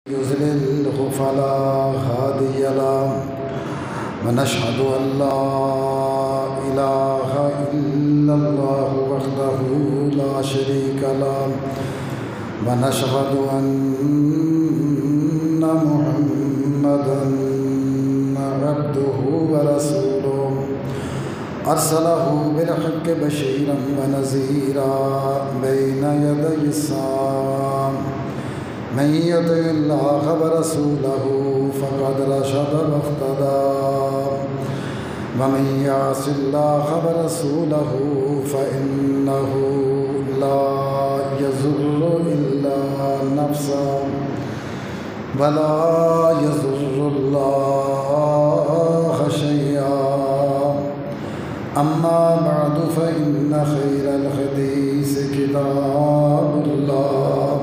يضلله فلا هادي له ونشهد أن لا إله إلا الله وحده لا شريك له ونشهد أن محمدا عبده ورسوله أرسله بالحق بشيرا ونذيرا بين يدي الساعة من يطع الله ورسوله فقد رشد واهتدى ومن يعص الله ورسوله فإنه لا يضر إلا نفسه ولا يضر الله شيئا. أما بعد فإن خير الحديث كتاب الله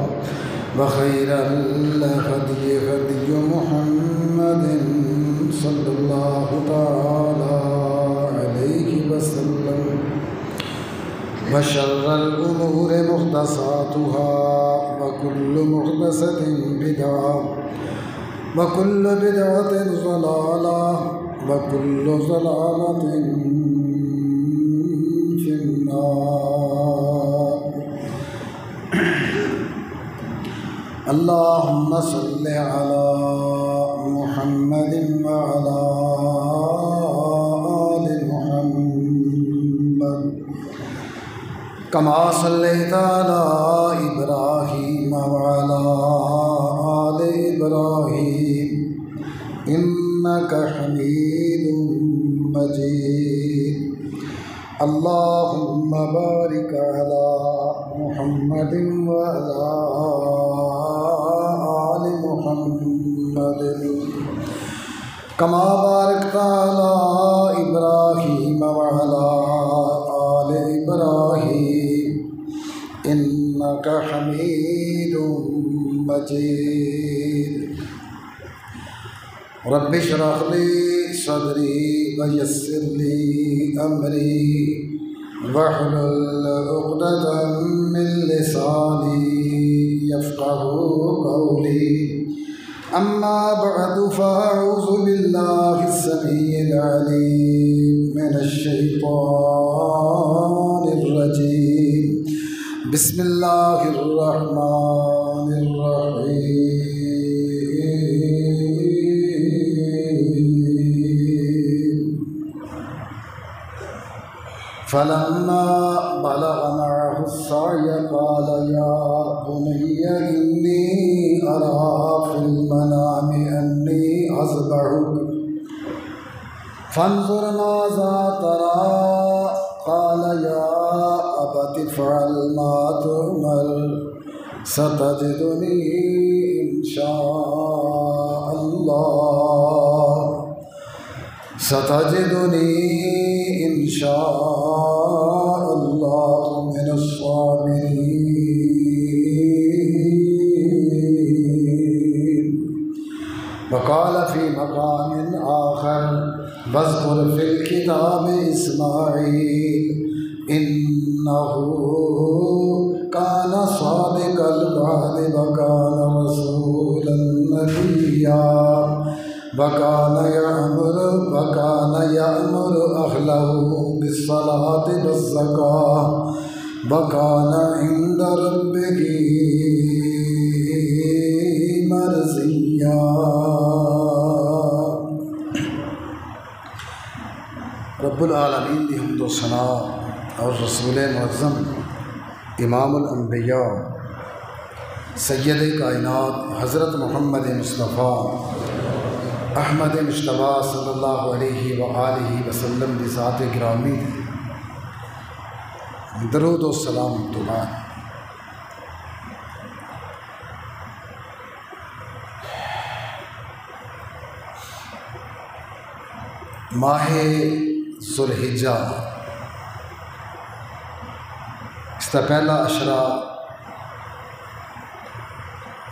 وخير الهدي هدي محمد صلى الله تعالى عليه وسلم وشر الأمور محدثاتها وكل محدثة بدعة وكل بدعة ضلالة وكل ضلالة في النار. اللهم صل على محمد وعلى آل محمد كما صليت على إبراهيم وعلى آل إبراهيم إنك حميد مجيد. اللهم بارك على محمد وعلى آل محمد كما باركت على إبراهيم وعلى آل إبراهيم إنك حميد مجيد. رب اشرح لي صدري ويسر لي أمري واحلل عقدة من لساني يفقه قولي. أما بعد فأعوذ بالله السميع العليم من الشيطان الرجيم. بسم الله الرحمن الرحيم. فلما بلغ معه السعي قال يا بني إني أرى في المنام أني أذبحك فانظر ماذا ترى. قال يا أبت افعل ما تؤمر ستجدني إن شاء الله إن شاء الله من الصابرين. وقال في مقام آخر واذكر في الكتاب إسماعيل إنه كان صادق الوعد وكان رسولا نبيا وكان يأمر أهله بالصلاة والزكاة وكان عند ربه مرضيا. رب العالمین کی حمد و ثنا اور رسول معظم امام الانبیاء سید کائنات حضرت محمد مصطفیٰ احمد مجتبیٰ صلی اللہ علیہ وآلہ وسلم کی ذات گرامی درود و سلام تو بعد ماہ ذوالحجہ اس کا پہلا اشرا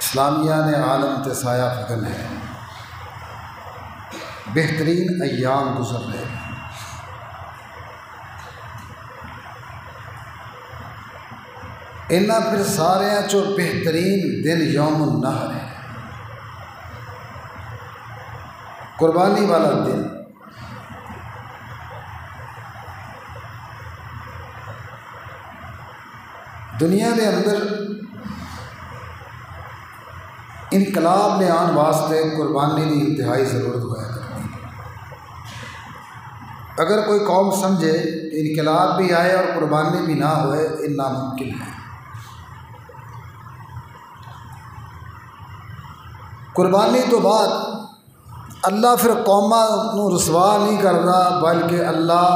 اسلامیہ نے عالم تے سایہ فگن ہے. بہترین ایام گزر رہے ہیں. پھر سارے چو بہترین دن یوم النحر ہے. قربانی والا دن۔ دنیا کے اندر انقلاب نے آن واسطے قربانی کی انتہائی ضرورت ہوا کرتی ہے۔ اگر کوئی قوم سمجھے کہ انقلاب بھی آئے اور قربانی بھی نہ ہوئے، یہ ناممکن ہے۔ قربانی تو بعد اللہ پھر قوماں نو رسوا نہیں کرتا، بلکہ اللہ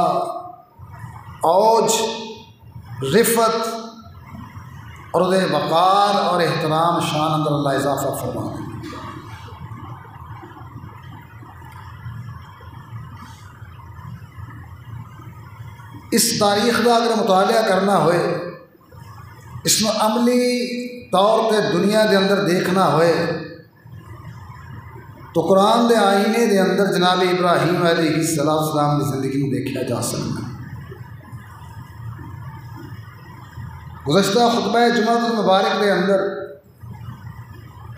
اوج، رفت اور دے وقار اور احترام شان اندر اللہ اضافہ فرماتا ہے۔ اس تاریخ کا اگر مطالعہ کرنا ہوئے، اس میں عملی طور پہ دنیا کے اندر دیکھنا ہوئے تو قرآن دے آئینے دے اندر جناب ابراہیم علیہ السلام کی زندگی میں دیکھا جا سکتا ہے۔ گزشتہ خطبہ جمعہ المبارک کے اندر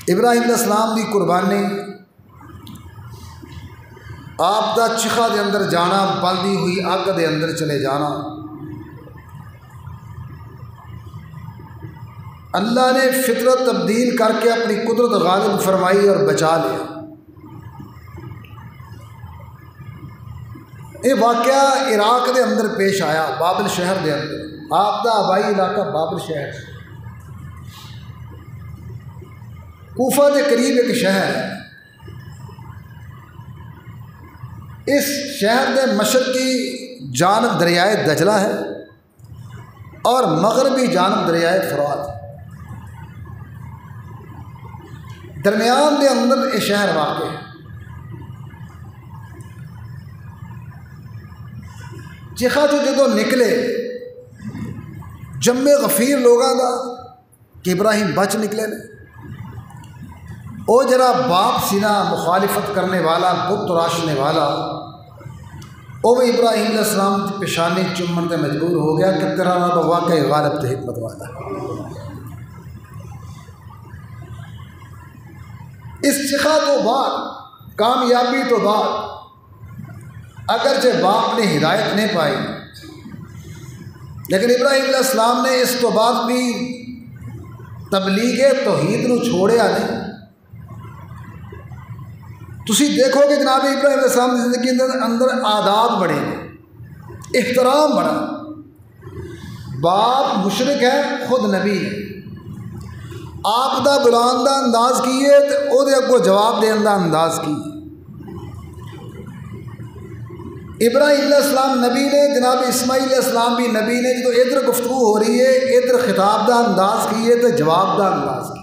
ابراہیم علیہ السلام کی قربانی، آپ دا چخا دے اندر جانا، بلدی ہوئی اگ دے اندر چلے جانا، اللہ نے فطرت تبدیل کر کے اپنی قدرت غالب فرمائی اور بچا لیا۔ یہ واقعہ عراق دے اندر پیش آیا، بابل شہر دے اندر۔ آپ دا آبائی علاقہ بابل شہر، کوفہ کے قریب ایک شہر ہے۔ اس شہر کے مشرقی جانب دریائے دجلہ ہے اور مغربی جانب دریائے فرات ہے۔ درمیان دے اندر یہ شہر واقع ہے۔ چیخا جو جدو نکلے جمع غفیر لوگاں دا کہ ابراہیم بچ نکلے نے، او جرا باپ سینا مخالفت کرنے والا، بت تراشنے والا، او بھی ابراہیم علیہ السلام کی پیشانی چومن تے مجبور ہو گیا کہ تیرا رب واقعی غالب تے حکمت والا۔ اس چخا تو بعد، کامیابی تو بعد، اگرچہ باپ نے ہدایت نہیں پائی، لیکن ابراہیم علیہ السلام نے اس تو بعد بھی تبلیغ توحید نو چھوڑیا نہیں۔ تسی دیکھو کہ جناب ابراہیم علیہ السلام کی زندگی کے اندر آداب بڑے، احترام بڑا۔ باپ مشرک ہے، خود نبی ہے، آپ دا بلان دا انداز کیے تو او دے اگو جواب دین دا انداز کی۔ ابراہیم علیہ السلام نبی نے، جناب اسماعیل علیہ السلام بھی نبی نے، جب ادھر گفتگو ہو رہی ہے، ادھر خطاب دا انداز کیے تو جواب دا انداز کی۔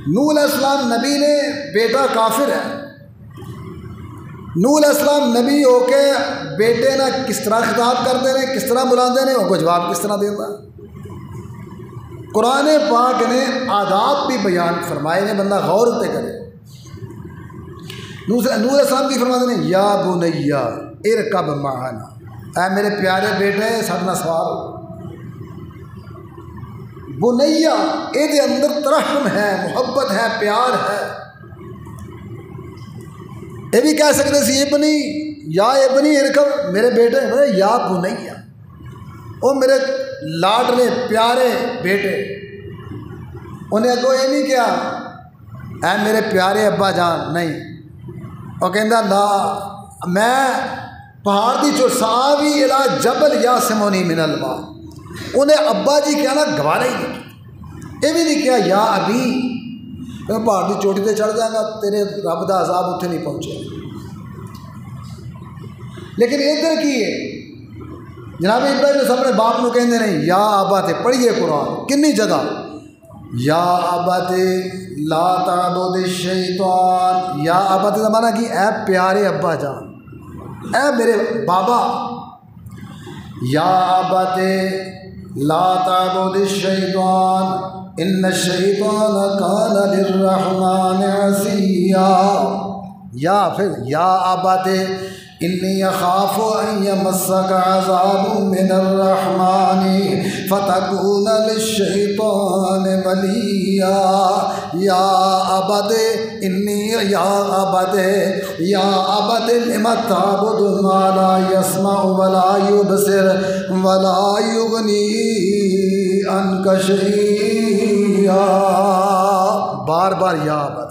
نوح علیہ السلام نبی نے، بیٹا کافر ہے، نوح علیہ السلام نبی ہو کے بیٹے نہ کس طرح خطاب کرتے ہیں، کس طرح بلاتے ہیں، ان کو جواب کس طرح دیتا۔ قرآن پاک نے آداب بھی بیان فرمائے نے، بندہ غور تے کرے۔ نوح علیہ السلام کی فرماتے ہیں یا بنیا ارکب معنا، اے میرے پیارے بیٹے ساتھ نہ سوار ہو۔ بنیا یہ اندر ترحم ہے، محبت ہے، پیار ہے۔ یہ بھی کہہ سکتے سی ابنی، یا ابنی ارکب، میرے بیٹے، یا بنیا، وہ میرے لاڈلے پیارے بیٹے۔ انہیں اگو یہ نہیں کیا اے میرے پیارے ابا جان، نہیں، وہ کہندا لا، میں پہاڑ دی چوساوی الا جبل یاسمونی من الماء، انہیں ابا جی کہنا گوارا ہی نہیں، یہ بھی نہیں کیا یا ابھی، میں پہاڑ کی چوٹی تے چڑھ جائے گا، تیرے رب دا عذاب اتنے نہیں پہنچے۔ لیکن ادھر کی ہے جناب ابراہیم صاحب نے باپ نو کہندے نہیں یا ابا تے، پڑھیے قرآن کنی جگہ، یا ابت لا تعبد الشیطان، یا ابت کا معنی کی اے پیارے ابا جان، اے میرے بابا، یا ابت لا تعبد الشیطان ان الشیطان کان للرحمن عصیا، یا پھر یا ابت انی اخاف ان یمسک عذاب من الرحمن فتکون للشیطان ولیا یا ابد انی یا ابد لم تعبد ما لا يسمع ولا يبصر ولا یغنی عنک شیئا. بار بار یا ابد.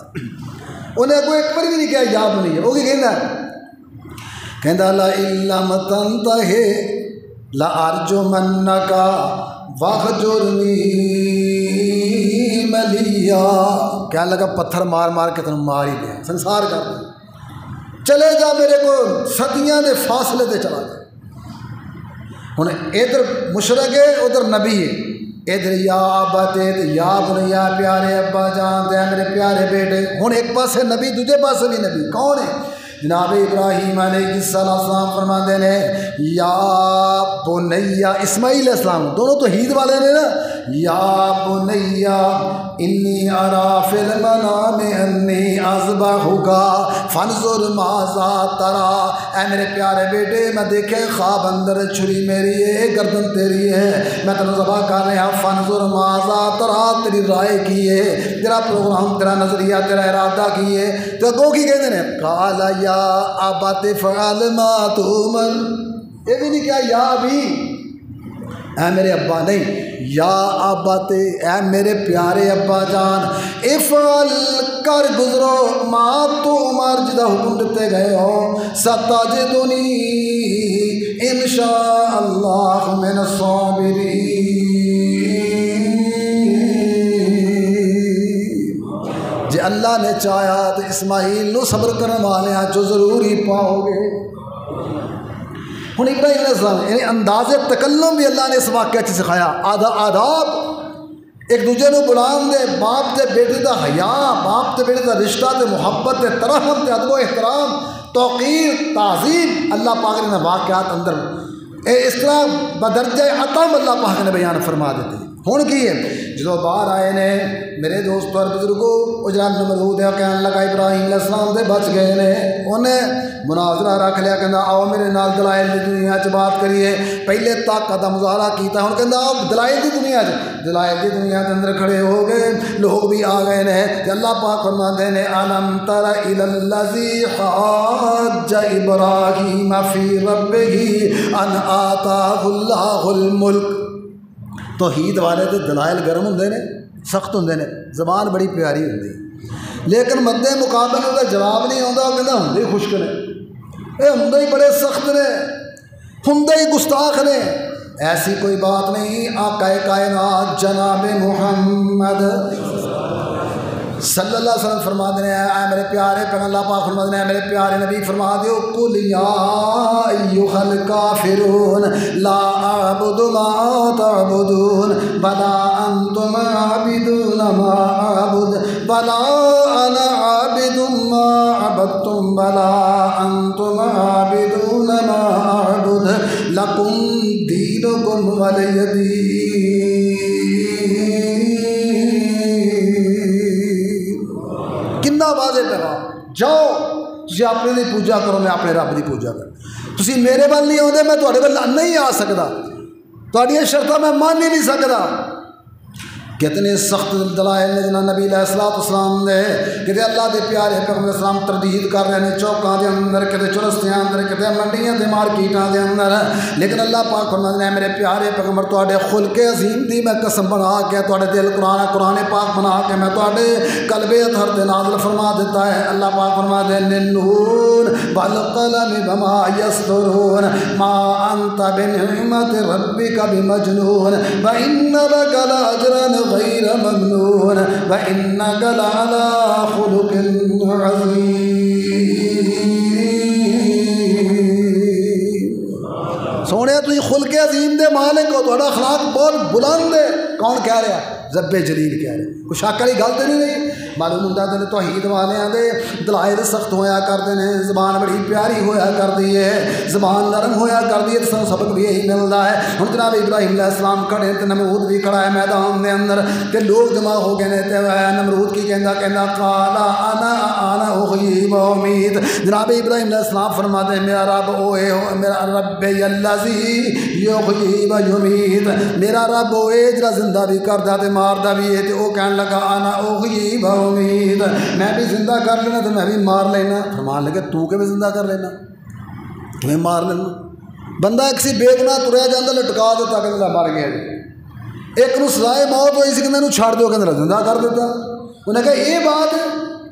انہیں کوئی ایک بار بھی نہیں کہا یا ابد نہیں. وہ کی کہنا ہے؟ کہندا لَئِن لَّمْ تَنْتَهِ لَأَرْجُمَنَّكَ وَاهْجُرْنِي مَلِيًّا. کہنے لگا پتھر مار مار کے تنوں مار ہی دیا، سنسار کر دیا، چلے جا میرے کو صدیاں دے فاصلے تے چلا جا. ہن ادھر مشرک ہے ادھر نبی ہے. ادھر یا ابت یا بنیا پیارے ابا جان دے میرے پیارے بیٹے. ہن ایک پاسے نبی دوسرے پاسے بھی نبی. کون ہے؟ جناب ابراہیم علیہ السلام فرماتے ہیں یا بنیا. اسماعیل علیہ السلام دونوں تو توحید والے نے نا. یا بنیا انی ارا فی المنام انی اذبحک فانظر ماذا تری. اے میرے پیارے بیٹے میں دیکھے خواب اندر چھری میری ہے گردن تیری ہے میں تینوں ذبح کر رہا. فانظر ماذا تری تیری رائے کی ہے تیرا پروگرام تیرا نظریہ تیرا ارادہ کی ہے. تو اگوں کی کہتے ہیں قال یا ابت فعل ما تؤمر. یہ بھی نہیں کیا یا ابھی اے میرے ابا نہیں یا ابت اے میرے پیارے ابا جان افعل کر گزرو ما تؤمر جدا حکم دیتے گئے ہو. ستجدنی انشاء اللہ من الصابرین. جی اللہ نے چاہیا تو اسماعیل نو صبر کرنے والے ہیں جو ضرور ہی پاؤ گے. ہوں ابراہیم علیہ السلام یعنی انداز تکلم بھی اللہ نے اس واقعہ سے سکھایا. آداب ایک دوجے نو بلان دے باپ تے بیٹے دا حیا باپ تے بیٹے دا رشتہ تے محبت تے ترحم تے ادب و احترام توقیر تعظیم اللہ پاک نے واقعات اندر اس طرح بدرجہ عطم اللہ پاک نے بیان فرما دیتے. ہوں کی ہے جدو باہر آئے نے میرے دوست اور بزرگوں اجران نمرود ہے کہنے لگا ابراہیم علیہ السلام دے بچ گئے نے. انہیں مناظرہ رکھ لیا کہندا آؤ میرے نال دلائل دی دنیا چ بات کریے. پہلے طاقت دا مظاہرہ کیتا ہن کہندا آؤ دلائل دی دنیا کے اندر کھڑے ہو گئے. لوگ بھی آ گئے نے کہ اللہ پاک فرماتے ہیں الم تر الی الذی حاج ابراہیم فی ربہ ان آتاہ اللہ الملک. توحید والے تو دلائل گرم ہوں نے سخت ہوں نے زبان بڑی پیاری ہوں لیکن مدے مقابلے کا جواب نہیں آتا. وہ کہنا ہوں ہی خشک نے یہ ہوں ہی بڑے سخت نے ہوں ہی گستاخ نے. ایسی کوئی بات نہیں. آقا کائنات جناب محمد صلی اللہ علیہ وسلم فرما دینے اے میرے پیارے پیغمبر اللہ پاک فرما دینے اے میرے پیارے نبی فرما دیو قل یا ایھا الکافرون لا اعبد ما تعبدون بلا انتم عابدون ما اعبد بلا انا عابد ما عبدتم بلا انتم عابدون ما اعبد لکم دینکم ولی دین. کنا واضح پیغام جاؤ تسی اپنے دی پوجا کرو میں اپنے رب دی پوجا کروں. تسی میرے وال نہیں آتے میں تواڈے وال نہیں آ سکتا. تواڈیاں شرطاں میں مان ہی نہیں سکتا. کتنے سخت دلائل نے جنہاں نبی علیہ السلام نے کتے اللہ دے پیارے پیغمبر اسلام تردید کر رہے ہیں چوکاں دے اندر کتے چرستیاں اندر کتے منڈیاں دے مارکیٹاں دے اندر. لیکن اللہ پاک فرماتے ہیں میرے پیارے پیغمبر تواڈے خلق عظیم دی میں قسم بنا کے تواڈے دل قرآن پاک بنا کے میں تواڈے قلب اطہر تے نازل فرما دیتا ہے. اللہ پاک فرماتے ہیں نون والقلم وما یسطرون ما انت بنعمت ربک بمجنون وان لک لاجرا غیر ممنون وانک لعلی خلق عظیم. سونے تھی خلق عظیم دے مالک ہو تہاڈا اخلاق بہت بلند ہے. کون کہہ رہا؟ رب جلیل کہہ رہے. کوئی شک والی گل تو نہیں. معلوم ہوتا دل توحید والوں دے دلائل سخت ہویا کرتے ہیں، زبان بڑی پیاری ہویا کرتی ہے، زبان نرم ہویا کرتی ہے، تو سبق بھی یہی ملتا ہے۔ ہوں جناب ابراہیم علیہ السلام کھڑے تو نمرود بھی کھڑا ہے میدان دے اندر، کہ لوگ جمع ہو گئے نے، نمرود کی کہندا قال انا احیی و امیت۔ جناب ابراہیم علیہ السلام فرماتے ہیں میرا رب اوے میرا رب الذی یحیی و یمیت، میرا رب اوے جڑا زندہ بھی کردا تے ماردا بھی ہے۔ تے او کہن لگا انا احیی و امیت، میں بھی زندہ کر لینا تو میں بھی مار لینا۔ فرمان لگے تو کہ زندہ کر لینا میں مار لینا۔ بندہ ایک سی بے گناہ تریا جاندہ لٹکا دیتا کہ مر گیا، ایک نو سزائے موت ہوئی سی کہ میں چھاڑ دیو کہ زندہ کر دیتا۔ انہیں کہا یہ بات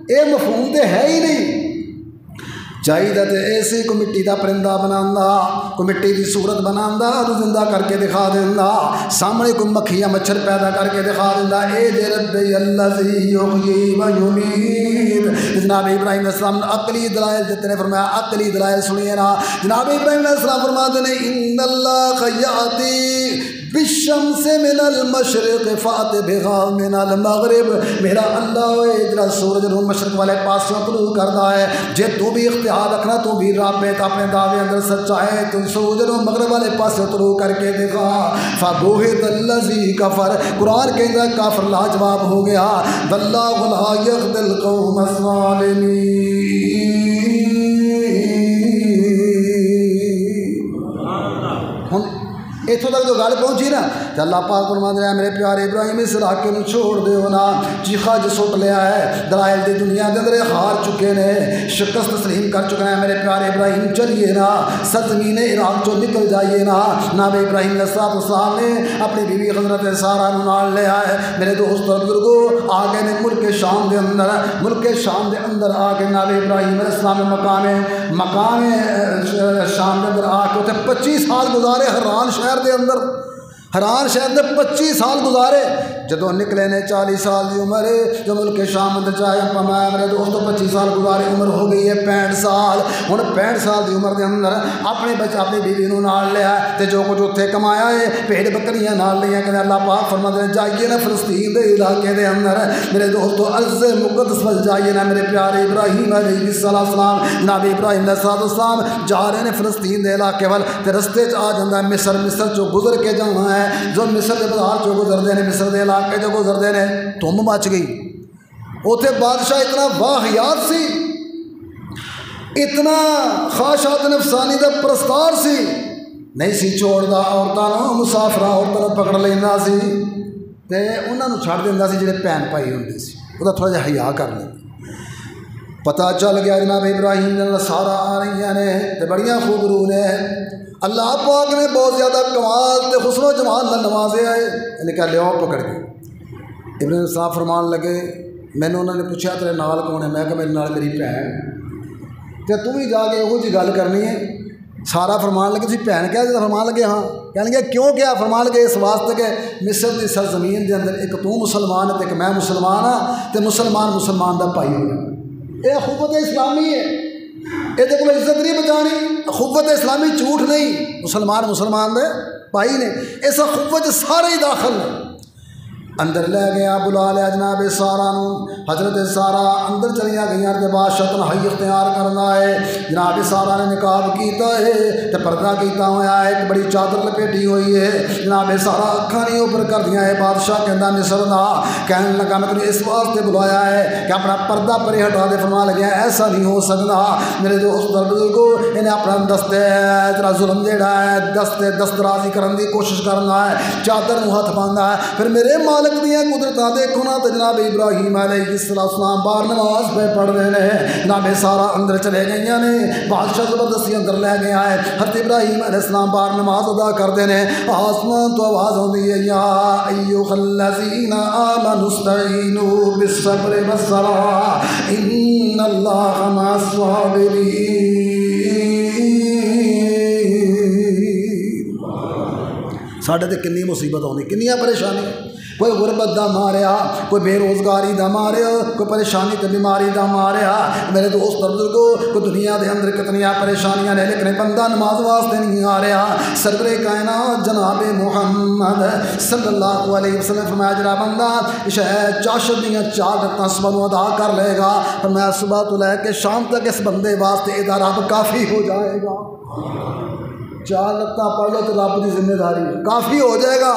یہ مفہوم تے ہے ہی نہیں، چاہیے تے ایسی کو مٹی دا پرندہ بنانا، کوئی مٹی دی صورت بنانا تو زندہ کر کے دکھا دینا، سامنے کوئی مکھی یا مچھر پیدا کر کے دکھا دینا۔ اے دے رب الذی یحیی و یمیت۔ جناب ابراہیم علیہ السلام نے عقلی دلائل دیتے نے، فرمایا عقلی دلائل سنیے نا۔ جناب ابراہیم علیہ السلام فرماتے ہیں ان اللہ یاتی بالشمس من المشرق فات بها من المغرب، میرا اللہ جڑا سورج نو مشرق والے پاسوں طلوع کردا ہے، جے تو بھی اختیار رکھنا تو بھی رب اپنے دعوے اندر سچا ہے، تو سورج نو مغرب والے پاسوں طلوع کر کے دکھا۔ فبہت الذی کفر، قرآن کہندا کافر لاجواب ہو گیا، واللہ لا یهدی القوم الظالمین۔ اتوں تک جو گل پہنچی نا تو اللہ پاک فرماتا ہے میرے پیارے ابراہیم اس علاقے نو چھوڑ دیو نا، چیخا جو سٹ لیا ہے، دلائل دی دنیا دے اندر ہار چکے نے، شکست تسلیم کر چکے ہیں۔ میرے پیارے ابراہیم چلیے نا، سرزمین عراق چو نکل جائیے نا۔ جناب ابراہیم علیہ السلام نے اپنی بیوی حضرت سارہ نو نال لے آئے۔ میرے دوست اور بزرگوں آ گئے نے ملک شام دے اندر، ملک شام دے اندر آ کے جناب ابراہیم علیہ السلام مقام شام دے اندر آ کے اتنے 25 سال گزارے حران شہر دے اندر، حران شہر دے 25 سال گزارے۔ جدوں نکلے نے 40 سال دی عمر، جو ملک شام اندر چاہے پمایا میرے دوستوں 25 سال گزارے، عمر ہو گئی ہے 65 سال۔ ہن 65 سال دی عمر دے اندر اپنے بچہ اپنی بیوی نو نال لیا تے جو کچھ اتنے کمایا ہے بھیڑ بکریاں نال لیا کہ اللہ پاک فرماتے ہیں جائیے نا فلسطین دے علاقے دے اندر میرے دوستوں ارض مقدس وال جائیے نا۔ میرے پیارے ابراہیم علیہ السلام، جناب ابراہیم علیہ السلام جا رہے ہیں فلسطین دے علاقے وال، تے رستے چ آ جاتا ہے مصر چو گزر کے جانا ہے۔ جو مصر کے بازار چو گزرتے ہیں، مصر کے علاقے جو گزرتے ہیں، دھم مچ گئی اتنے۔ بادشاہ اتنا واہیات سی، اتنا خواہشات نفسانی دا پرستار سی، نہیں سی چھوڑتا عورتوں مسافر عورتوں پکڑ لینا سی تے انہوں نے چھڑ دینا سی جڑے بھن بھائی ہوندے سی، وہ تھوڑا جہا حیا کر لیں۔ پتہ چل گیا جناب ابراہیم نے سارا آ رہی نے تے بڑیاں خوب روح نے، اللہ پاک نے بہت زیادہ کمال تے حسن و جمال نہ نوازے آئے، انہیں کہا لیاؤ پکڑ کے۔ ابراہیم صاحب فرمان لگے، میں نے انہوں نے پوچھا تیرے نال کون ہے؟ میں کہا میرے نال میری بھن، تے تم ہی جا کے وہ جی گل کرنی ہے۔ سارا فرمان لگے تھی بھن کیا؟ فرمان لگے ہاں۔ کہنے لگے کیوں کیا؟ فرمان لگے اس واسطے کہ مصر کی سرزمین کے اندر ایک تو مسلمان ہے تے ایک میں مسلمان ہاں، تے مسلمان دا بھائی ہوگا۔ یہ اخوت اسلامی ہے، یہ کو عزت نہیں بچانی، اخوت اسلامی جھوٹ نہیں، مسلمان دے بھائی نے، اس اخوت سارے ہی داخل نے۔ اندر لے گیا، بلا لیا جناب سارا نو، حضرت سارا اندر چلیاں گئی تے بادشاہ تنہائی اختیار کرنا ہے۔ جناب سارا نے نقاب کیتا ہے تے پردہ کیتا ہوا ہے، ایک بڑی چادر لپیٹی ہوئی ہے۔ جناب سارا اکھاں نہیں اوپر کر دیا ہے۔ بادشاہ کہندا مصر دا، کہنے لگا میں تمہیں اس واسطے بلایا ہے کہ اپنا پردہ پرے ہٹا دے۔ فرمان لگیا ایسا نہیں ہو سکتا میرے دوست بزرگو، انہیں اپنا دستے تیرا ظلم جیڑا ہے دسترازی کرن دی کوشش کرنا ہے، چادر نو ہاتھ باندھا ہے۔ پھر میرے مالک دیا قدرتاں دیکھو نا تو جناب ابراہیم علیہ السلام بار نماز پہ پڑھ رہے ہیں۔ جناب سارا اندر چلے گئی نے، بادشاہ زبردستی اندر لے گیا ہے۔ حضرت ابراہیم علیہ السلام بار نماز ادا کرتے ہیں، آسمان تو آواز ہوتی ہے یا ایھا الذین آمنوا استعینوا بالصبر والصلاۃ ان اللہ مع الصابرین۔ ساڈے تے کنی مصیبت آتی، کنیاں پریشانی، کوئی غربت دا ماریا، کوئی بے روزگاری دا ماریا، کوئی پریشانی تے بیماری دا ماریا۔ میرے دوست اور بزرگو، کوئی دنیا دے اندر کتنی پریشانیاں نے، لیکن بندہ نماز واسطے نہیں آ رہا۔ سرور کائنات جناب محمد صلی اللہ علیہ وسلم فرمایا جڑا بندہ چاشت دیاں 4 رکعتاں صبح نو ادا کر لے گا، فرمایا صبح تو لے کے شام تک اس بندے واسطے ادا رب کافی ہو جائے گا۔ 4 رکعتاں پڑھ لو تو رب کی ذمہ داری کافی ہو جائے گا۔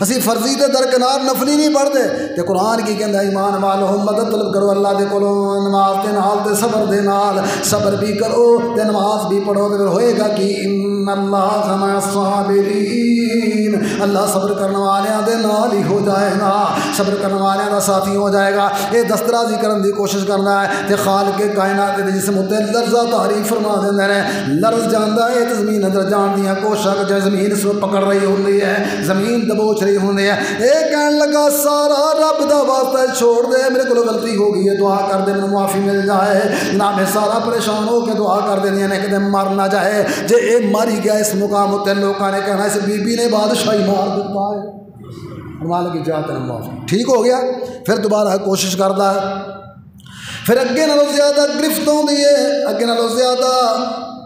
اسی فرضی تے درکنار نفلی نہیں پڑھتے تے قرآن کی کہندا ایمان والو مدد طلب کرو اللہ دے کولوں، نماز دے نال تے صبر دے نال، صبر بھی کرو تے نماز بھی پڑھو تے پھر ہوئے گا کہ ان اللہ مع الصابرین، اللہ صبر کرنے والیاں دے نال ہی ہو جائے گا، صبر کرنے والیاں دا ساتھی ہو جائے گا۔ یہ دسترازی کرن دی کوشش کرنا ہے تے خالق کائنات دے جسم تے لرزہ تعریف فرما دیندے نے، لرز جاندا ہے تے زمین اندر جان دیاں کوششاں جو زمین اس کو پکڑ رہی ہوندی ہے، زمین دبوچ ہوندے ہیں۔ اے کہن لگا سارا رب دا واسطہ چھوڑ دے، میرے کو غلطی ہو گئی ہے، دعا کر دے مجھے معافی مل جائے۔ جناب سارا پریشان ہو کے دعا کر دے نے کہ مر نہ جائے، جے اے مر ہی گیا اس مقام تے لوکاں نے کہنا اس بی بی نے بادشاہی مار دیتا ہے، مالک کی جات نے معافی، ٹھیک ہو گیا۔ پھر دوبارہ کوشش کرتا ہے، پھر اگے نالوں زیادہ گرفت ہوندی ہے، اگے نالوں زیادہ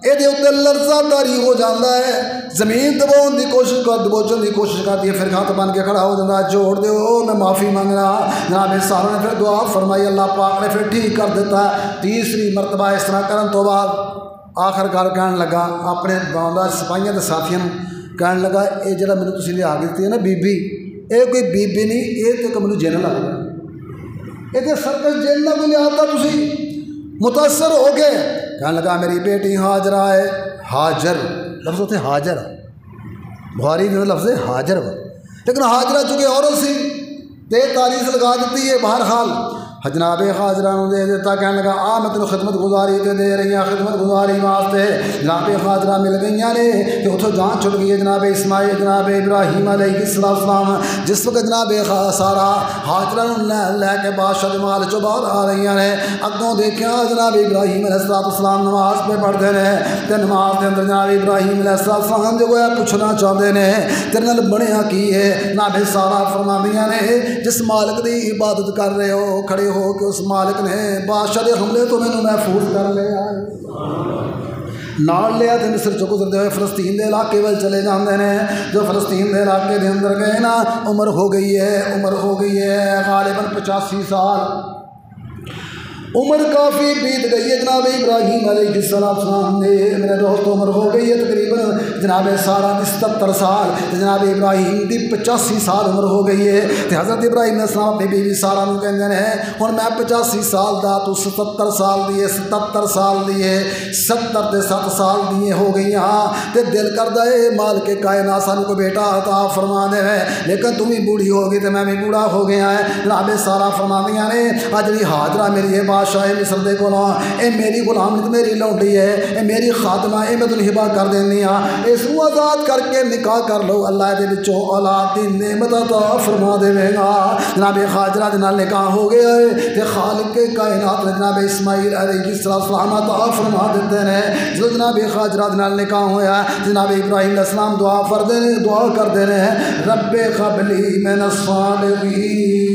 یہ لرزہ تاری ہو جاتا ہے، زمین دباؤن کی کوشش کر دبوچن کی کوشش کرتی ہے، پھر ہاتھ بن کے کھڑا ہو جاتا ہے، جوڑ دو میں معافی مانگ رہا۔ جناب سارا نے پھر دعا فرمائی، اللہ پاک نے پھر ٹھیک کر دیتا ہے۔ تیسری مرتبہ اس طرح کرن تو بعد آخر کار کہنے لگا اپنے باندار سپاہیاں کے ساتھیوں کہنے لگا یہ جڑا مجھے تسی لیا دیتی ہے نا بی بی، یہ کوئی بی بی نہیں، یہ تو مجھے جن لگ گیا، یہ سرکش جن نہ کوئی لیا تسی متاثر ہو گئے۔ کہنے لگا میری بیٹی ہاجرہ ہے، حاجر لفظ ہوتے حاجر، بخاری میں لفظ ہے حاجر، لیکن حاجرہ چونکہ عورت سی تے تاریخ لگا دیتی ہے۔ بہرحال جناب حاجرہ نے دے دیتا، کہنے لگا آ میں تینوں خدمت گزاری تے دے رہی ہیں، خدمت گزاری واسطے جناب حاجرہ مل گئی نے کہ اتوں جان چھٹ گئی ہے۔ جناب اسماعیل جناب ابراہیم علیہ السلام جس وقت جناب سارا حاجرہ لے کے بادشاہ مال چو باہر آ رہی ہیں، اگوں دیکھا جناب ابراہیم علیہ السلام نماز پہ پڑھتے ہیں تے نماز کے اندر جناب ابراہیم علیہ السلام جو ہے پوچھنا چاہتے ہیں تیرے نال بنیا کی ہے؟ جناب سارا فرماندیاں نے جس مالک دی عبادت کر رہے ہو کھڑے ہو کہ اس مالک نے بادشاہ کے حملے تو مینوں محفوظ کر لیا نال لیا تے مصر چو گزرتے ہوئے فلسطین دے علاقے وال چلے جاندے نے۔ جو فلسطین دے علاقے دے اندر گئے نا عمر ہو گئی ہے غالباً 85 سال، عمر کافی بیت گئی ہے جناب ابراہیم علیہ السلام نے، میرے دوست عمر ہو گئی ہے تقریباً جناب سارا کی 77 سال، جناب ابراہیم کی 85 سال عمر ہو گئی ہے۔ تو حضرت ابراہیم علیہ السلام اپنی بیوی سارا نو کہندے ہیں ہن میں 85 سال دا تو 77 سال دی ہے، 77 سال دی ہے، 70 تے 7 سال دی ہو گئی ہاں، تے دل کردا ہے مالک کائنات سانو کو بیٹا عطا فرما دے، لیکن تم بھی بوڑھی ہو گئی تے میں بھی بوڑھا ہو گیا ہے۔ جناب سارا فرماندیاں نے اج جڑی حاجرہ میری ہے بادشاہ مصر دے کولوں اے میری غلام نہیں، میری لونڈی ہے، اے میری خادمہ، اے میں تینوں ہبا کر دینی ہاں، اس نوں آزاد کر کے نکاح کر لو، اللہ دے وچوں اولاد دی نعمت عطا فرما دے گا۔ جناب حاجرہ دے نال نکاح ہو گیا ہے تے خالق کائنات نے جناب اسماعیل علیہ السلام عطا فرما دیتے ہیں۔ جو جناب حاجرہ دے نال نکاح ہویا جناب ابراہیم علیہ السلام دعا کرتے ہیں رب قبلی من الصالحین،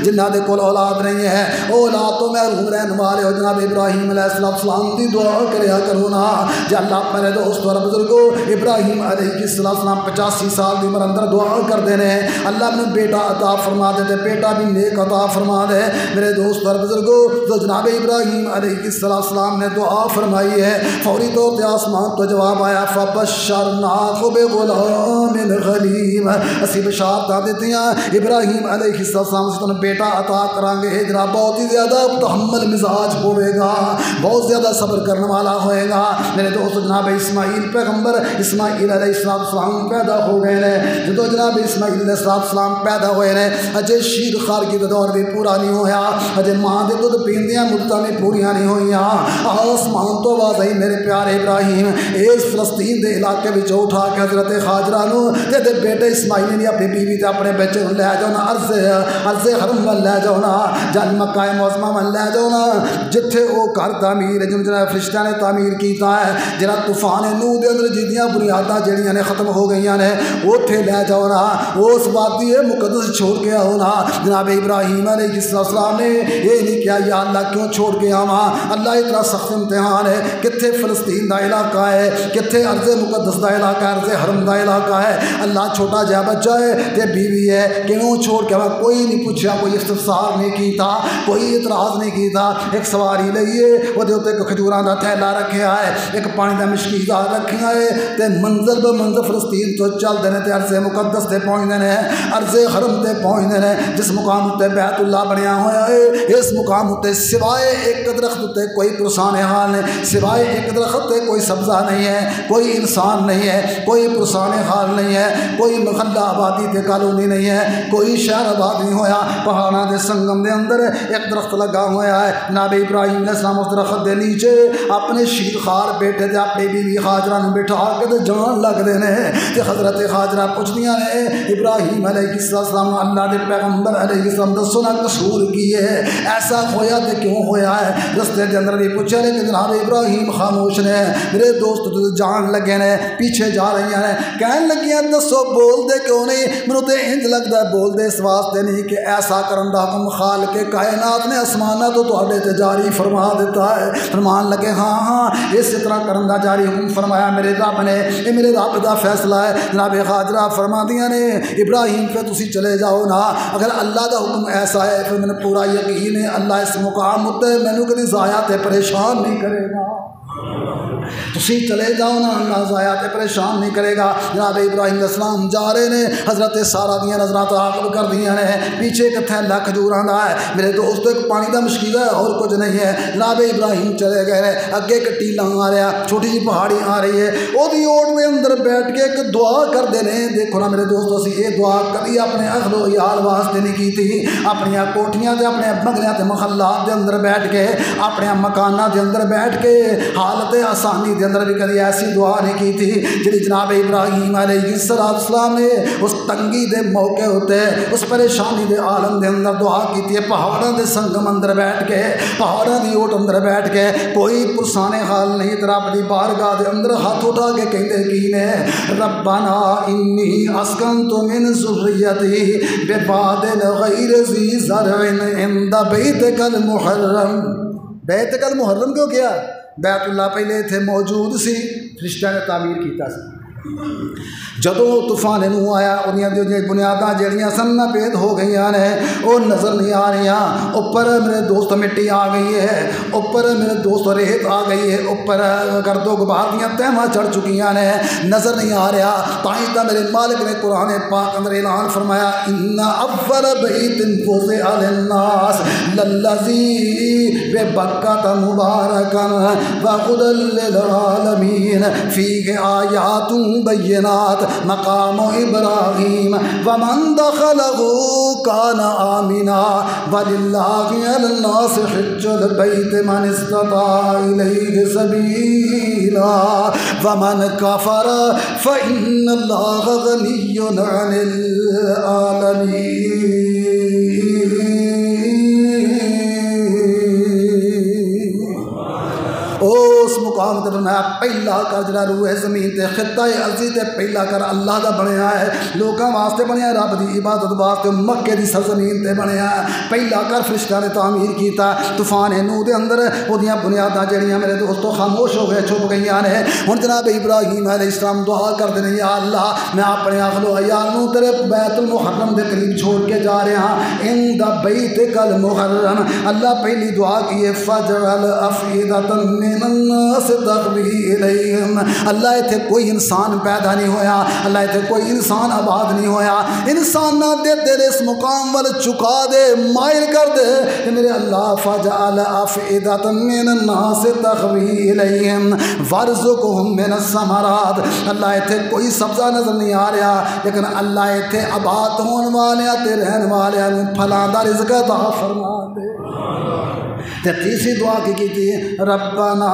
جنہ دے کول اولاد نہیں ہے اولاد تو محروم رہنے والے ہو جناب ابراہیم علیہ السلام دی دعا کریا کرو نا۔ جے اللہ میرے دوست اور بزرگو ابراہیم علیہ السلام 85 سال دی عمر اندر دعا کرتے ہیں اللہ نے بیٹا عطا فرما دے تے بیٹا بھی نیک عطا فرما دے۔ میرے دوست اور بزرگو تو جناب ابراہیم علیہ السلام نے دعا فرمائی ہے، فوری طور تے آسمان تو جواب آیا فبشرناہ بغلام حلیم، اسی بشارت دیتی ہیں ابراہیم علیہ السلام سے تمہیں بیٹا عطا کریں گے، جناب بہت ہی زیادہ تحمل مزاج ہوئے گا، بہت زیادہ صبر کرنے والا ہوئے گا۔ میرے دوست جناب اسماعیل پیغمبر اسماعیل علیہ السلام پیدا ہو گئے ہیں، جدو جناب اسماعیل علیہ السلام پیدا ہوئے ہیں اجے شیر خار کی دور بھی پورا نہیں ہویا، اجے ماں دے دودھ پیندیاں مدتاں بھی پوریاں نہیں ہوئیاں، آسمان تو آواز آئی میرے پیارے ابراہیم اس فلسطین دے علاقے وچ اٹھا کے حضرت حاجرہ نو تے بیٹے اسماعیل نے اپنی بیوی تے اپنے بچے نوں لے جاؤ عرض حرم ول لے جاؤ نا، جل مکہ معظمہ ول لے جاؤ نا، جتھے وہ گھر تعمیر ہے جنہوں جناب فرشتیاں نے تعمیر کیتا ہے، جناب طوفان نوح دے اندر جہدیاں بنیاداں جہڑیاں نے ختم ہو گئیاں نے، اوتھے لے جاؤ نا، اس وادی مقدس چھوڑ کے آؤ نا۔ جناب ابراہیم علیہ السلام نے یہ نہیں کیا یا اللہ کیوں چھوڑ کے آواں، اللہ اتنا سخت امتحان ہے، کتھے فلسطین دا علاقہ ہے، کتھے ارض مقدس دا علاقہ ہے، ارض حرم دا علاقہ ہے، اللہ چھوٹا جہا بچہ ہے تے بیوی ہے، کیوں چھوڑ کے آواں؟ کوئی نہیں پوچھا، کوئی استفسار نہیں کیتا، کوئی اعتراض نہیں کیتا۔ ایک سواری لئیے وہ دے اوتے کھجوراں دا تھیلا رکھیا ہے، ایک پانی دا مشکیزہ رکھیا ہے تے منزل بہ منزل فلسطین تو چل دینے تے ارض مقدس تے پہنچ دینے، ارض حرم تے پہنچ دینے، جس مقام تے بیت اللہ بنیا ہوا ہے، اس مقام تے سوائے ایک درخت تے کوئی پرسان حال نہیں، سوائے ایک درخت تے کوئی سبزہ نہیں ہے، کوئی انسان نہیں ہے، کوئی پرسان حال نہیں ہے، کوئی محلہ آبادی تے کالونی نہیں ہے، کوئی شہر آباد نہیں ہویا، پہاڑاں دے سنگم دے اندر ایک درخت لگا ہوا ہے۔ جناب ابراہیم علیہ السلام اس درخت دے نیچے اپنے شیر خار بیٹھے تے اپنی بیوی ہاجرہ نوں بٹھا کے تے جان لگ دے نے تے حضرت ہاجرہ پوچھدیاں نے ابراہیم علیہ السلام اللہ دے پیغمبر علیہ السلام دسو نا قصور کی ہے، ایسا ہویا تے کیوں ہویا ہے؟ رستے دے اندر بھی پوچھا لیکن جناب ابراہیم خاموش نے، میرے دوست تو جان لگے نے، پیچھے جا رہی ہیں، کہن لگیاں دسو بول دے کیوں نہیں؟ مینوں تے انج لگدا ہے بول دے اس واسطے نہیں کہ ایسا کرن دا حکم خالق کائنات نے آسماناں تو تہاڈے تے جاری فرما دیتا ہے۔ فرمان لگے ہاں ہاں اس طرح کرن دا جاری حکم فرمایا میرے رب نے، یہ میرے رب دا فیصلہ ہے۔ جناب ہاجرہ فرما دیاں نے ابراہیم پہ تسی چلے جاؤ نا، اگر اللہ دا حکم ایسا ہے پھر میں پورا یقین ہے اللہ اس مقام تے مینوں کدی ضائع تے پریشان نہیں کرے گا، تسی چلے جاؤ نا، اللہ ضائع تے پریشان نہیں کرے گا۔ جناب ابراہیم علیہ السلام جا رہے نے، حضرت سارہ دیاں نظراں تعاقب کر دیاں نے، پیچھے ایک تھیلا کھجوراں دا ہے، میرے دوست ایک پانی دا مشکیزہ ہے اور کچھ نہیں ہے۔ جناب ابراہیم چلے گئے نے، اگے ایک ٹیلا آ رہا، چھوٹی جی پہاڑی آ رہی ہے، وہ دی اوٹ دے اندر بیٹھ کے ایک دعا کر دے نے۔ دیکھو نا میرے دوستو، اسی یہ دعا کبھی اپنے اہل و عیال واسطے نہیں کی تھی، اپنی کوٹھیاں تے اپنے بنگلیاں تے محلات دے اندر بیٹھ کے، اپنے مکاناں دے اندر بیٹھ کے، حالت آسانی دے اندر بھی کبھی ایسی دعا نہیں کی تھی جی جناب ابراہیم علیہ السلام نے اس تنگی دے موقع ہوتے، اس پریشانی دے عالم دے اندر دعا کی تھی، پہاڑاں دے سنگم اندر بیٹھ کے، پہاڑاں دی اوٹ اندر بیٹھ کے، کوئی پرسانے حال نہیں، تیرا اپنی بارگاہ دے اندر ہاتھ اٹھا کے کہندے کی نے ربنا انی اسکنت من ذریتی بواد غیر ذی زرع عند بیتک المحرم۔ بیتک المحرم کیوں کیا؟ بیت اللہ پہلے تھے موجود سی، فرشتہ نے تعمیر کیتا سی، جدوں طوفان نوح آیا انہاں دی بنیاداں جڑیاں سن ناپید ہو گئیاں نے، وہ نظر نہیں آ رہیاں، اوپر میرے دوست مٹی آ گئی ہے، اوپر میرے دوست ریت آ گئی ہے، اوپر گرد و غبار دیاں تہماں چڑھ چکیاں نے، نظر نہیں آ رہا۔ تائیں تا میرے مالک نے قرآن پاک اندر اعلان فرمایا ان اول بیت وضع للناس للذی ببکۃ مبارکا وہدی للعالمین فیہ آیات بینات مقام ابراہیم ومن دخلہ کان آمنا وللہ علی الناس حج البیت من استطاع الیہ سبیلا ومن کفر فإن اللہ غنی عن العالمین۔ اس مقام تے فرمایا پہلا کر جڑا روح زمین تے خطہ ارضی تے پہلا کر اللہ دا بنیا ہے، لوکاں واسطے بنیا ہے، رب دی عبادت واسطے، مکے دی سرزمین تے بنیا ہے، پہلا کر فرشتہ نے تعمیر کیتا۔ طوفان نوح دے اندر اودیاں بنیاداں جڑیاں میرے دوستو خاموش ہو گئے، چھپ گئیاں نے۔ ہن جناب ابراہیم علیہ السلام دعا کردے نے یا اللہ میں اپنے اہل و عیال نوں تیرے بیت المحرم دے قریب چھوڑ کے جا رہا ہاں، عند بیتک المحرم۔ اللہ پہلی دعا کی ہے فجعل افئدۃ من الناس تغوی الیہم۔ اللہ اتنے کوئی انسان پیدا نہیں ہویا، اللہ اتنے کوئی انسان آباد نہیں ہویا، انسان نہ دے تیرے اس مقام وال چکا دے، مائل کر دے کہ میرے اللہ فجعل افئدۃ من الناس تغوی الیہم وارزقہم من الثمرات۔ اللہ اتنے کوئی سبزہ نظر نہیں آ رہا، لیکن اللہ اتنے آباد ہون والے تے رہن والے پھلاں دا رزق عطا فرما دے۔ تے تیسری دعا کی تھی ربنا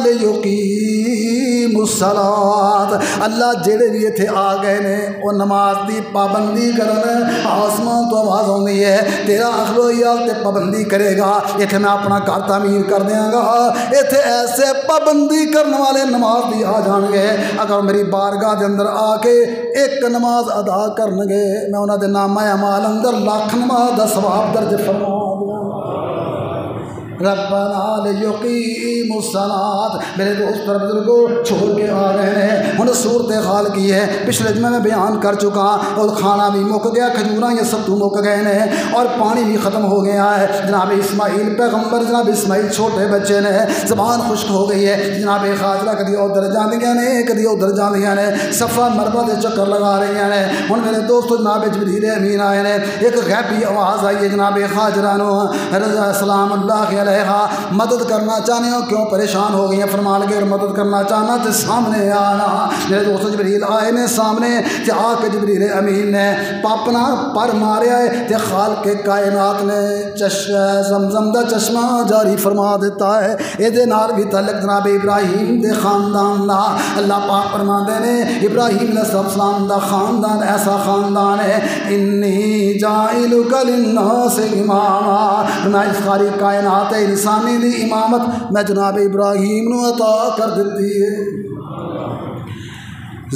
لیقیموا الصلاۃ، اللہ جڑے بھی اتنے آ گئے نے وہ نماز دی پابندی کرن، آسمان تو آواز آتی ہے تیرا اخلو یال تے پابندی کرے گا، اتنے میں اپنا گھر تعمیر کر دیاں گا، اتنے ایسے پابندی کرنے والے نماز دی آ جان گے، اگر میری بارگاہ دے اندر آ کے ایک نماز ادا کرن گے میں انہاں دے نامہ اعمال اندر لاکھ نماز دا ثواب درج فرما دیا۔ ربنا لیقیموا الصلاۃ، میرے دوست اور بزرگوں چھوڑ کے آ رہے ہیں، ہن صورتحال کی ہے پچھلے جمعے میں بیان کر چکا، اور کھانا بھی مک گیا، کھجوراں یہ ستو مک گئے نے، اور پانی بھی ختم ہو گیا ہے۔ جناب اسماعیل پیغمبر، جناب اسماعیل چھوٹے بچے نے، زبان خشک ہو گئی ہے، جناب خاجرہ کدی ادھر جاندیاں نے کدی ادھر جاندیاں نے، صفا مروا دے چکر لگا رہی ہیں۔ ہن میرے دوستو جناب جبریل امین آئے نے، ایک غیبی آواز آئی ہے جناب خاجرہ نو، رضا سلام اللہ علیہ مدد کرنا چاہنے ہو کیوں پریشان ہو گئی ہیں، فرما لگے اور مدد کرنا چاہنا تو سامنے آنا۔ میرے دوست جبریل آئے نے سامنے تے آ کے جبریل امین نے پاپنا پر ماریا ہے تے خالق کائنات نے زمزم دا چشمہ جاری فرما دیتا ہے۔ یہ نال بھی تعلق جناب ابراہیم دے خاندان دا، اللہ پاک فرماندے نے ابراہیم علیہ السلام دا خاندان ایسا خاندان ہے، انی جاعلک للناس اماما، میں اس ساری کائنات انسانی دی امامت میں جناب ابراہیم نو عطا کر دیتی ہے۔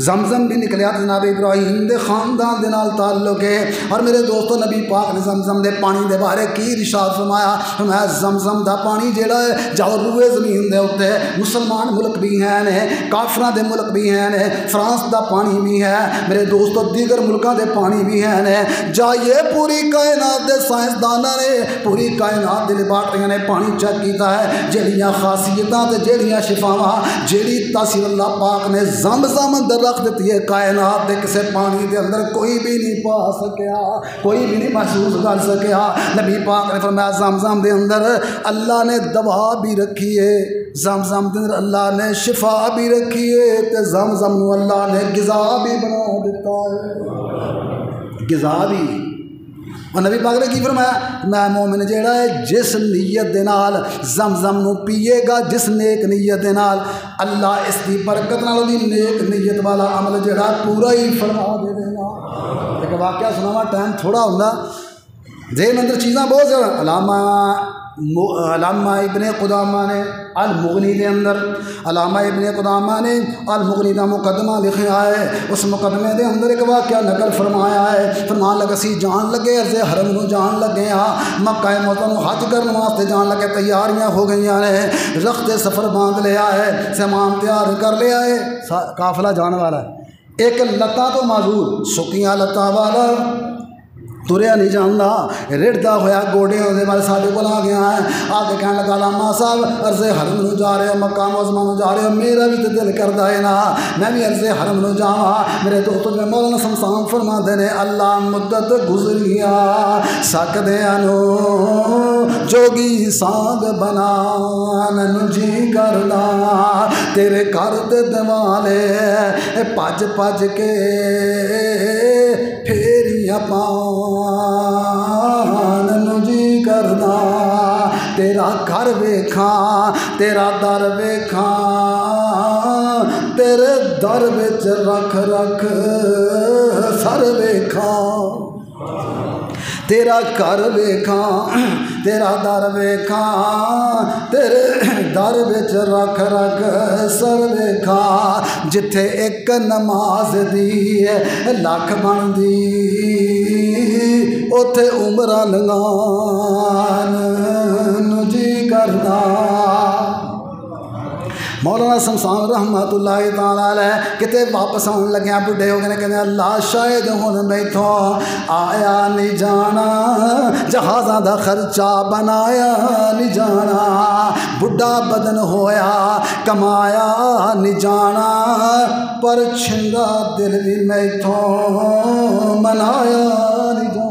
زمزم بھی نکلیا جناب ابراہیم دے خاندان دے نال تعلق ہے۔ اور میرے دوستو نبی پاک نے زمزم دے پانی دے بارے کی ارشاد فرمایا، فرمایا زمزم دا پانی جیڑا ہے جاؤ روئے زمین دے ہوتے مسلمان ملک بھی ہیں نے، کافراں دے ملک بھی ہیں نے، فرانس دا پانی بھی ہے میرے دوستو، دیگر ملکاں دے پانی بھی ہیں نے، جائیے پوری کائنات دے سائنسداناں نے پوری کائنات دے لیبارٹریاں نے پانی چیک کیتا ہے، جہڑیاں خاصیتاں تے جہڑیاں شفاواں جہڑی تاثیر اللہ پاک نے زمزم در رکھ دیتی ہے کائنات دے کسے پانی دے اندر کوئی بھی نہیں پا سکیا، کوئی بھی نہیں محسوس کر سکیا۔ نبی پاک نے فرمایا زمزم دے اندر اللہ نے دوا بھی رکھی ہے، زمزم دے اندر اللہ نے شفا بھی رکھی ہے، تے زمزم نو اللہ نے غذا بھی بنا دیتا ہے، غذا بھی۔ اور نبی پاک نے کی فرمایا، میں مومن جیڑا ہے جس نیت دے نال زمزم نو پیے گا، جس نیک نیت دے نال اللہ اس دی برکت نال دی نیک نیت والا عمل جیڑا پورا ہی فرما دے گا۔ ایک واقعہ سناوا، ٹائم تھوڑا ہوندا، ذہن اندر چیزاں بہت زیادہ۔ علامہ ابن قدامہ نے المغنی دے اندر، علامہ ابن قدامہ نے المغنی دا مقدمہ لکھا ہے، اس مقدمے دے اندر ایک واقعہ نقل فرمایا ہے، فرمان لگا سی جان لگے عرض حرم نو جان لگے ہاں، مکہ معظم حج کرنے واسطے جان لگے، تیاریاں ہو گئیاں نے، رخت سفر باندھ لیا ہے، سامان تیار کر لیا ہے، قافلہ جانے والا ہے، ایک لتاں تو معذور سکیاں لتاں والا تریا نہیں جاندا، رڑتا ہوا گوڈیاں دے والے ساڈے کول آ گیا ہے، آ کے کہنے لگا علامہ صاحب عرض حرم نو جا رہے ہو، مکہ معظمہ نو جا رہے ہو، میرا بھی تو دل کردا ہے نا میں بھی عرض حرم نو جاواں۔ میرے دوستو نے مولانا شمسان فرماندے نے اللہ مدت گزریاں سکدیاں نو جوگی سانگ بنان جی کردا، تیرے گھر دے دیوالے پج پج کے پھیریاں پاؤں جی کرنا، تیرا گھر ویکھاں تیرا در ویکھاں، تیرے در وچ رکھ رکھ سر ویکھاں، تیرا گھر ویکھاں تیرا در ویکھاں، تیرے در وچ رکھ رکھ سر ویکھاں، جتھے ایک نماز دی لکھ بندی اوتھے عمرہ لنگان جی کرنا۔ مولانا شمسان رحمت اللہ تعالیٰ علیہ کتے واپس آن لگے بڑھے ہو گئے کہتے ہیں اللہ شاید ہن میتھوں آیا نہیں جانا، جہازاں دا خرچہ بنایا نہیں جانا، بڑھا بدن ہویا کمایا نہیں جانا، پر چھندا دل بھی میتھوں منایا نہیں جانا۔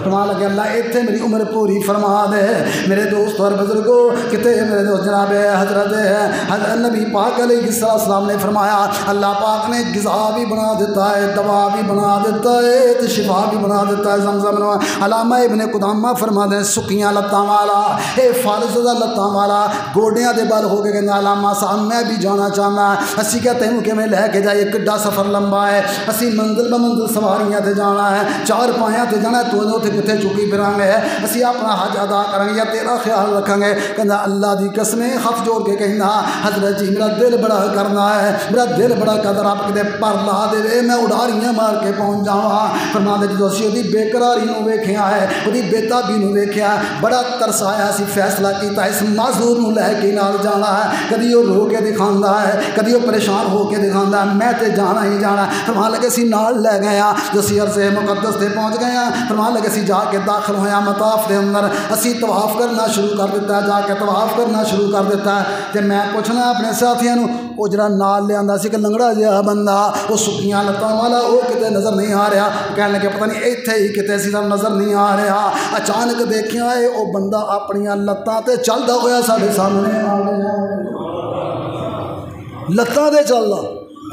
فرمان لگے اللہ اتنے میری عمر پوری فرما دے میرے دوست اور بزرگوں کتے میرے دوست جناب حضرت نبی پاک علیہ السلام نے فرمایا اللہ پاک نے غذا بھی بنا دیتا ہے دوا بھی بنا دیتا ہے تو شفا بھی بنا دیتا ہے زمزم علامہ ابن قدامہ فرما دے سکیاں لتاں والا اے فالزدہ لتاں والا گوڈیاں دے بل ہو کے کہنا علامہ صاحب میں بھی جانا چاہنا اسی کہتے ہیں کہ میں لے کے جائے کڈا سفر لمبا ہے اسی منزل بمنزل سواریاں تے جانا ہے چار پایاں تے جانا ہے تو تے کتے چکی پھران گے اسی اپنا حج ادا کریں گے یا تیرا خیال رکھیں گے کہنا اللہ دی قسمیں ہاتھ جوڑ کے کہنا حضرت جی میرا دل بڑا کرنا ہے میرا دل بڑا قدر آپ کدے پر لا دے میں اڈاریاں مار کے پہنچ جاواں فرما دے جو اسی دی بے قراری نو ویکھیا ہے اودی بے تابی نو ویکھیا بڑا ترس آیا سی فیصلہ کیتا اس معذور نو لے کے نال جانا ہے کدی وہ رو کے دکھاندا ہے کدی وہ پریشان ہو کے دکھاندا ہے میں تے جانا ہی جانا فرمان لگے سی نال لے گیا جو سی عرض مقدس تے پہنچ گیا فرمان لگے سی جا کے داخل ہویا مطاف دے اندر اسی طواف کرنا شروع کر دیتا ہے جا کے طواف کرنا شروع کر دیتا ہے تے میں پوچھنا اپنے ساتھیاں نو وہ جڑا نال لے آندا سی کہ لنگڑا جہا بندہ وہ سکیاں لتاں والا وہ کتے نظر نہیں آ رہا کہنے لگے پتہ نہیں ایتھے ہی کتے سی نظر نہیں آ رہا اچانک دیکھیا ہے وہ بندہ اپنی لتاں تے چلدا ہویا ساڈے سامنے آ گیا لتاں تے چلدا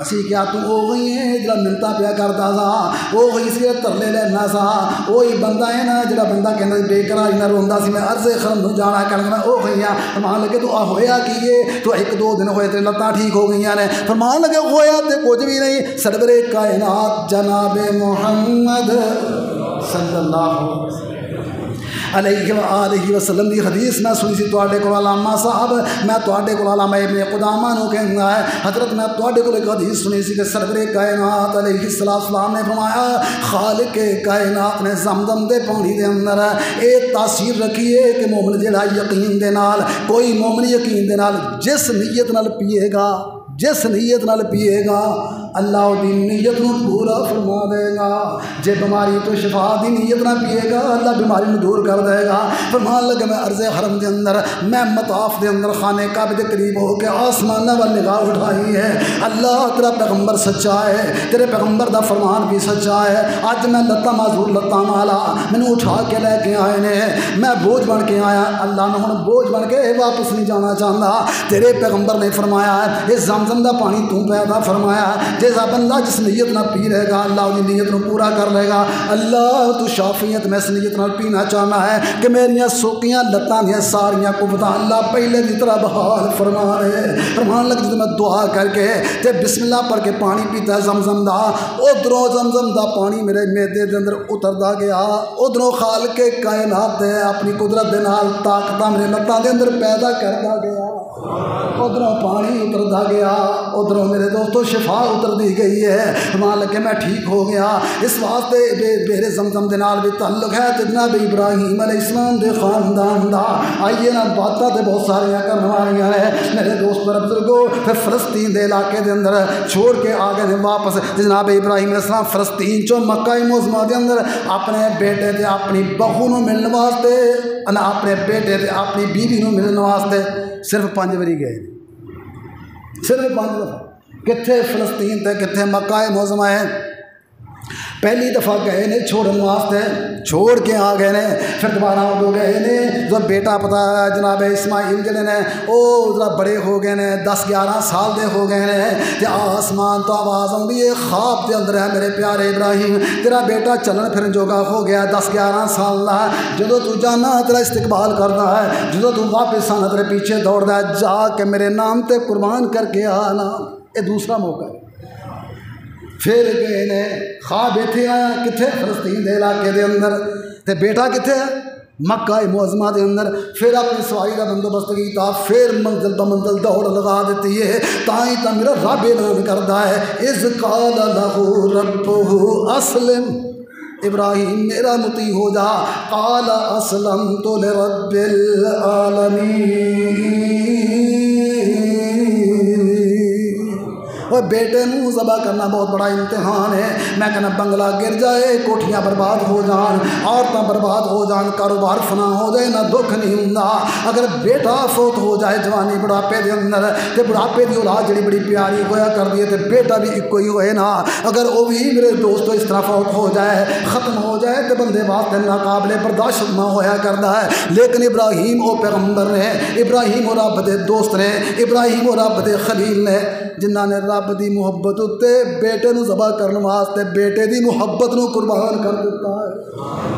اسی کیا تو وہ وہی ہے جڑا منتا پیا کرتا سا وہ وہی سی ترلے لینا سا وہی بندہ ہے نا جڑا بندہ کہنا بے قراری نہ روندا سی میں عرض خرم نو جانا کرنا وہ وہی ہے فرمان لگے تو ہویا کی تو ایک دو دن ہوئے تے لتاں ٹھیک ہو گئی نے فرمان لگے ہویا تے کچھ بھی نہیں سرور کائنات جناب محمد صلی اللہ علیہ وآلہ وسلم دی حدیث میں سنی سی تواڈے کول علامہ صاحب میں تواڈے کول علامہ ابن قدامہ نو کہنا ہے حضرت میں تواڈے کول ایک حدیث سنی سی کہ سرور کائنات علیہ السلام نے فرمایا خالق کائنات نے زمزم دے پانی دے اندر اے تاثیر رکھی ہے کہ مومن جڑا یقین دے نال کوئی مومن یقین دے نال جس نیت نال پیے گا جس نیت نال پیے گا اللہ دی نیت نو پورا فرما دے گا جے بیماری تو شفا دی نیت نہ پیے گا اللہ بیماری نو دور کر دے گا فرمان لگے میں عرض حرم دے اندر میں مطاف دے اندر خانے کعبے دے قریب ہو کے آسمان وال نگاہ اٹھائی ہے اللہ تیرا پیغمبر سچا ہے تیرے پیغمبر دا فرمان بھی سچا ہے اج میں لتاں معذور لتاں والا مینوں اٹھا کے لے کے آئے نے میں بوجھ بن کے آیا اللہ نے ہن بوجھ بن کے واپس نہیں جانا چاہتا تیرے پیغمبر نے فرمایا ہے یہ زمزم دا پانی تو پیدا فرمایا جیسا بندہ جس نیت نہ پی رہے گا اللہ اس نیت نو پورا کر لے گا اللہ تو شافیت میں اس نیت نہ پینا چاہنا ہے کہ میریاں سوکیاں لتاں دیا ساریاں قوتاں اللہ پہلے دی طرح بحال فرما رہے فرمان لگ جب میں دعا کر کے تے بسم اللہ پڑھ کے پانی پیتا ہے زمزم دا ادھروں زمزم دا پانی میرے معدے دے اندر اتردا گیا ادھروں خالق کائنات دے اپنی قدرت دے نال طاقتاں میرے لتاں دے اندر پیدا کردا گیا ادھروں پانی اتردا گیا ادھروں میرے دوستو شفا اتر دی گئی ہے مان لگے میں ٹھیک ہو گیا اس واسطے میرے زمزم دے نال بھی تعلق ہے تے جناب ابراہیم علیہ السلام دے خاندان دا آئیے نا باتاں تے بہت ساری کرنے والیاں نے میرے دوست اور بزرگو پھر فلسطین دے علاقے دے اندر چھوڑ کے آ گئے واپس جناب ابراہیم علیہ السلام فلسطین چوں مکہ معظمہ دے اندر اپنے بیٹے تے اپنی بہو نو ملن واسطے اپنے بیٹے تے اپنی بیوی نو ملن واسطے صرف 5 باری گئے صرف 5 دفعہ کتنے فلسطین تے کتنے مکہ معظمہ ہے پہلی دفعہ گئے نے چھوڑن واسطے چھوڑ کے آ گئے نے پھر دوبارہ وہ گئے نے جو بیٹا پتا جناب اسماعیل جڑے نے وہ ذرا بڑے ہو گئے نے 10-11 سال دے ہو گئے نے تے آسمان تو آواز آتی ہے خواب دے اندر ہے میرے پیارے ابراہیم تیرا بیٹا چلن پھرن جوگا ہو گیا 10-11 سال دا جدو تو جانا تیرا استقبال کرنا ہے جدو تو واپس آنا تیرے پیچھے دوڑدا ہے جا کے میرے نام تے قربان کر کے آنا یہ دوسرا موقع ہے پھر گئے نے خواب اتنے آیا کتنے فلسطین دے علاقے دے اندر تے بیٹا کتنے ہے مکہ معظمہ دے اندر پھر اپنی سواری کا بندوبست کیتا پھر منزل بمنزل دوڑ لگا دیتی ہے تائیں تا میرا رب اعلان کرتا ہے اذ قال له ربه اسلم ابراہیم میرا مطیع ہو جا قال اسلمت لرب العالمین وہ بیٹے نو ذبح کرنا بہت بڑا امتحان ہے. میں کہنا بنگلہ گر جائے, کوٹھیاں برباد ہو جان, عورتیں برباد ہو جان, کاروبار فنا ہو جائے نہ دکھ نہیں ہوندا. اگر بیٹا فوت ہو جائے جوانی بڑھاپے دے اندر تے بڑھاپے دی اولاد جڑی بڑی پیاری ہویا کر دی تے بیٹا بھی ایک ہی ہوئے نا. اگر وہ بھی میرے دوستو اس طرح فوت ہو جائے, ختم ہو جائے تے بندے واسطے ناقابل برداشت نہ ہویا کردا ہے. لیکن ابراہیم او پیغمبر نے, ابراہیم او رب دے دوست نے, ابراہیم او رب دے خلیل نے, جنہاں نے رب دی محبت اتے بیٹے نو ذبح کرنے واسطے بیٹے دی محبت نو قربان کر دیتا ہے.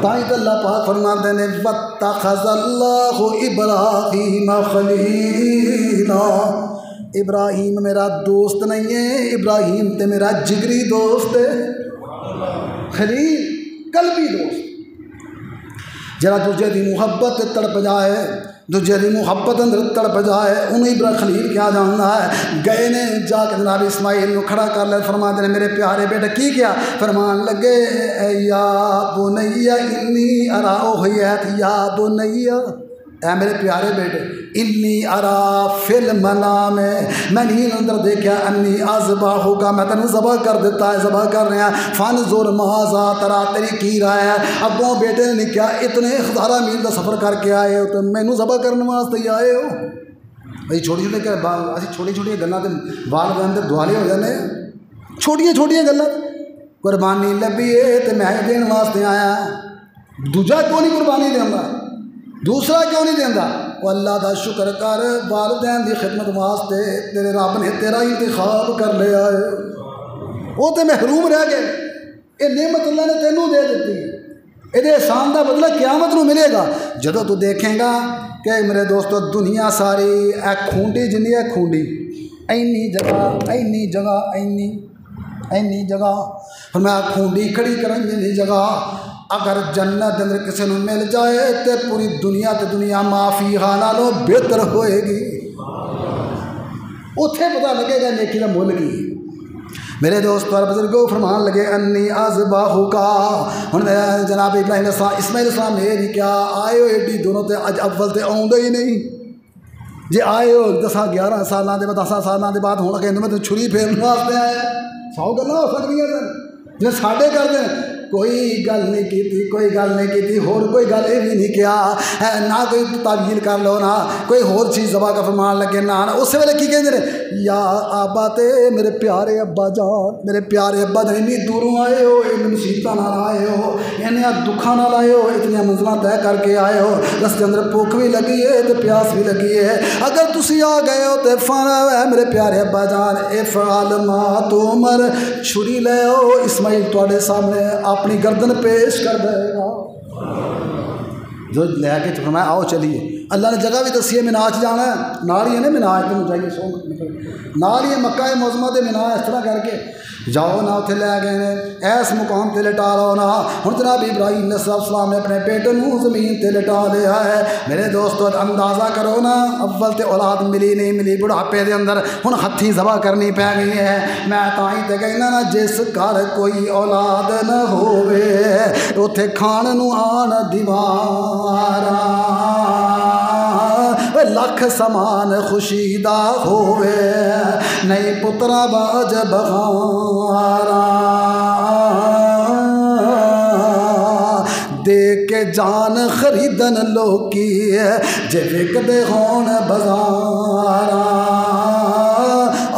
تائیں تے اللہ پاک فرماندے نے واتخذ اللہ ابراہیم خلیلا. ابراہیم میرا دوست نہیں ہے, ابراہیم تے میرا جگری دوست ہے. خلیل قلبی دوست جرا دوجے دی محبت تڑپ جائے, دوجے دی محبت اندر تڑپ جائے, انہیں ابراہیم خلیل کیا جاننا ہے. گئے نے جا کے جناب اسماعیل نو کھڑا کر لے, فرماتے نے میرے پیارے بیٹے کی کیا؟ فرمان لگے یا بنیا انی ارا, او حیات یا بنیا, اے میرے پیارے بیٹے, انی ارا فی المنام, میں نیند اندر دیکھا, انی اذبحک, میں تینوں ذبح کر دیتا ہے, ذبح کر رہے ہیں. فانظر ماذا تری, تیری کی رائے ہے؟ اگوں بیٹے نے کیا اتنے 1000 میل کا سفر کر کے آئے ہو تو مینوں ذبح کرنے واسطے ہی آئے ہو؟ بھائی چھوٹی چھوٹی گلاں تے والدین دے دوالے ہو جانے, چھوٹیاں گلاں قربانی لبھی ہے تے میں دین واسطے آیا. دوجا کیوں نہیں قربانی دیندا, دوسرا کیوں نہیں دینا؟ وہ اللہ دا شکر کر, والدین دی خدمت واسطے تیرے رب نے تیرا انتخاب کر لیا ہے. وہ تو محروم رہ گئے, یہ نعمت اللہ نے تینوں دے دیتی ہے. یہ احسان دا بدلہ قیامت نو ملے گا جدو تو دیکھیں گا کہ میرے دوستو دنیا ساری اے کھونڈی جنی ہے کھونڈی, اینی جگہ میں کھونڈی کھڑی کرن جنی جگہ. اگر جنت اندر کسی نو مل جائے تو پوری دنیا تے دنیا معافی نالوں بہتر ہوئے گی. اتھے پتہ لگے گا نیکی دا مول کی. میرے دوست اور بزرگوں فرمان لگے انی اذبحک. ہن جناب ابراہیم اسماعیل السلام میری کیا آئے ہو ایڈی دونوں تے اج اول تے آؤندے ہی نہیں. جی آئے ہو 10-11 سالاں دے بعد 10 سالاں دے بعد ہون لگے میں چھری پھیرن واسطے آیا. 100 گلاں ہو سکدیاں سن جے ساڈے کر دیں. کوئی گل نہیں کی, کوئی گل نہیں کی, ہور کوئی گل یہ بھی نہیں کیا, نہ کوئی تعویل کر لو, نہ کوئی ہور چیز ذبح کا فرمان لگے, نہ اس ویلے کی کہندے نے یا آبا تے میرے پیارے ابا جان, میرے پیارے ابا جان اتنی دوروں آئے ہو, ان مصیبتاں نال آئے ہو, انہاں دکھاں نال آئے ہو, اتنی منزلاں طے کر کے آئے ہو, رستے اندر بھوک بھی لگی ہے تے پیاس بھی لگی ہے. اگر تسی آ گئے ہو تے فانا میرے پیارے ابا جان افعل ما تؤمر, چھری لے آؤ, اسماعیل تواڈے سامنے اپنی گردن پیش کر دے گا. جو لے کے فرمایا آؤ چلیے. اللہ نے جگہ بھی دسی ہے, مناج جانا ہے, نال ہی ہے نا مناج, تم جائیے سو نال ہی ہے مکہ معظمہ دے مناج. اس طرح کر کے جاؤ نہ اتنے لے گئے نے, ایس مقام تے لٹا لو نا. ہن جناب ابراہیم علیہ السلام نے اپنے بیٹے نو زمین تے لٹا لیا ہے. میرے دوستو اندازہ کرو نا, اول تے اولاد ملی نہیں ملی, بڑھاپے دے اندر ہن ہتھی ذبح کرنی پی گئی ہے. میں تائیں تے کہنا نا جس گھر کوئی اولاد نہ ہووے اوتھے کھان نو آن دیوارا, لکھ سمان خوشی دا ہووے نہیں پترا باج بغارا. دے کے جان خریدن لوکی جے وکدے ہون بازارا.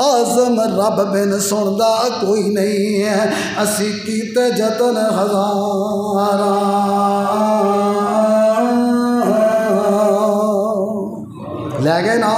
آزم رب بن سندا کوئی نہیں ہے, اسی کیتے جتن ہزارا. لے گئے نا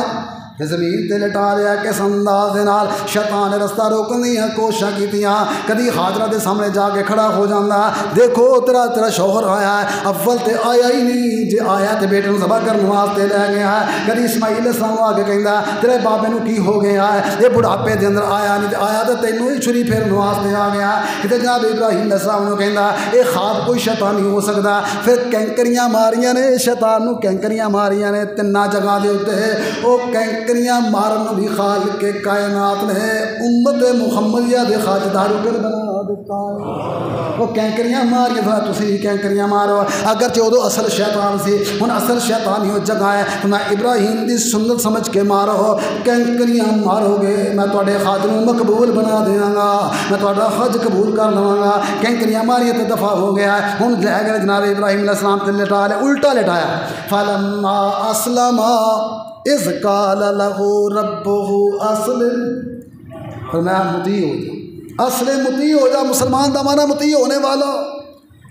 زمین تے لٹا لیا کس انداز دے نال. شیطان نے رستہ روکن دی کوششاں کیتیاں, کدی حاجرہ دے سامنے جا کے کھڑا ہو جاندا, دیکھو تیرا شوہر آیا ہے, اول تے آیا ہی نہیں, جے آیا تے بیٹے نو ذبح کرن واسطے لے گیا ہے. کدی اسماعیل علیہ السلام آ کے کہندا تیرے بابے نو کی ہو گیا ہے, یہ بڑھاپے دے اندر آیا نہیں, آیا تے تینوں ہی چھری پھیرن واسطے آ گیا. کتے جناب ابراہیم علیہ السلام نو کہندا اے خواب کوئی شیطانی ہو سکدا. پھر کینکریاں ماریاں نے شیطان نو, کینکریاں ماریاں نے 3 جگہ دے اوتے. او کینکریاں مارن بھی خالق کے کائنات نے امت محمدیہ دے خاطردار کر بنا دیتا ہے وہ کینکریاں ماری تھا تسی بھی کینکریاں مارو اگرچہ ادو اصل شیطان سی ہن اصل شیطان ہی جگہ ہے میں ابراہیم دی سنت سمجھ کے مارو کینکریاں مارو گے میں تواڈے خاتم مقبول بنا دیاں گا میں تواڈا حج قبول کر لواں گا کینکریاں ماری تے دفع ہو گیا ہے ہن لے گئے جناب ابراہیم علیہ السلام تے لٹا لے الٹا لٹایا فلما اسلم اذ قال له ربه اسلم فرمایا مطیع ہو جا اسلم مطیع ہو جا مسلمان دا معنی مطیع ہونے والا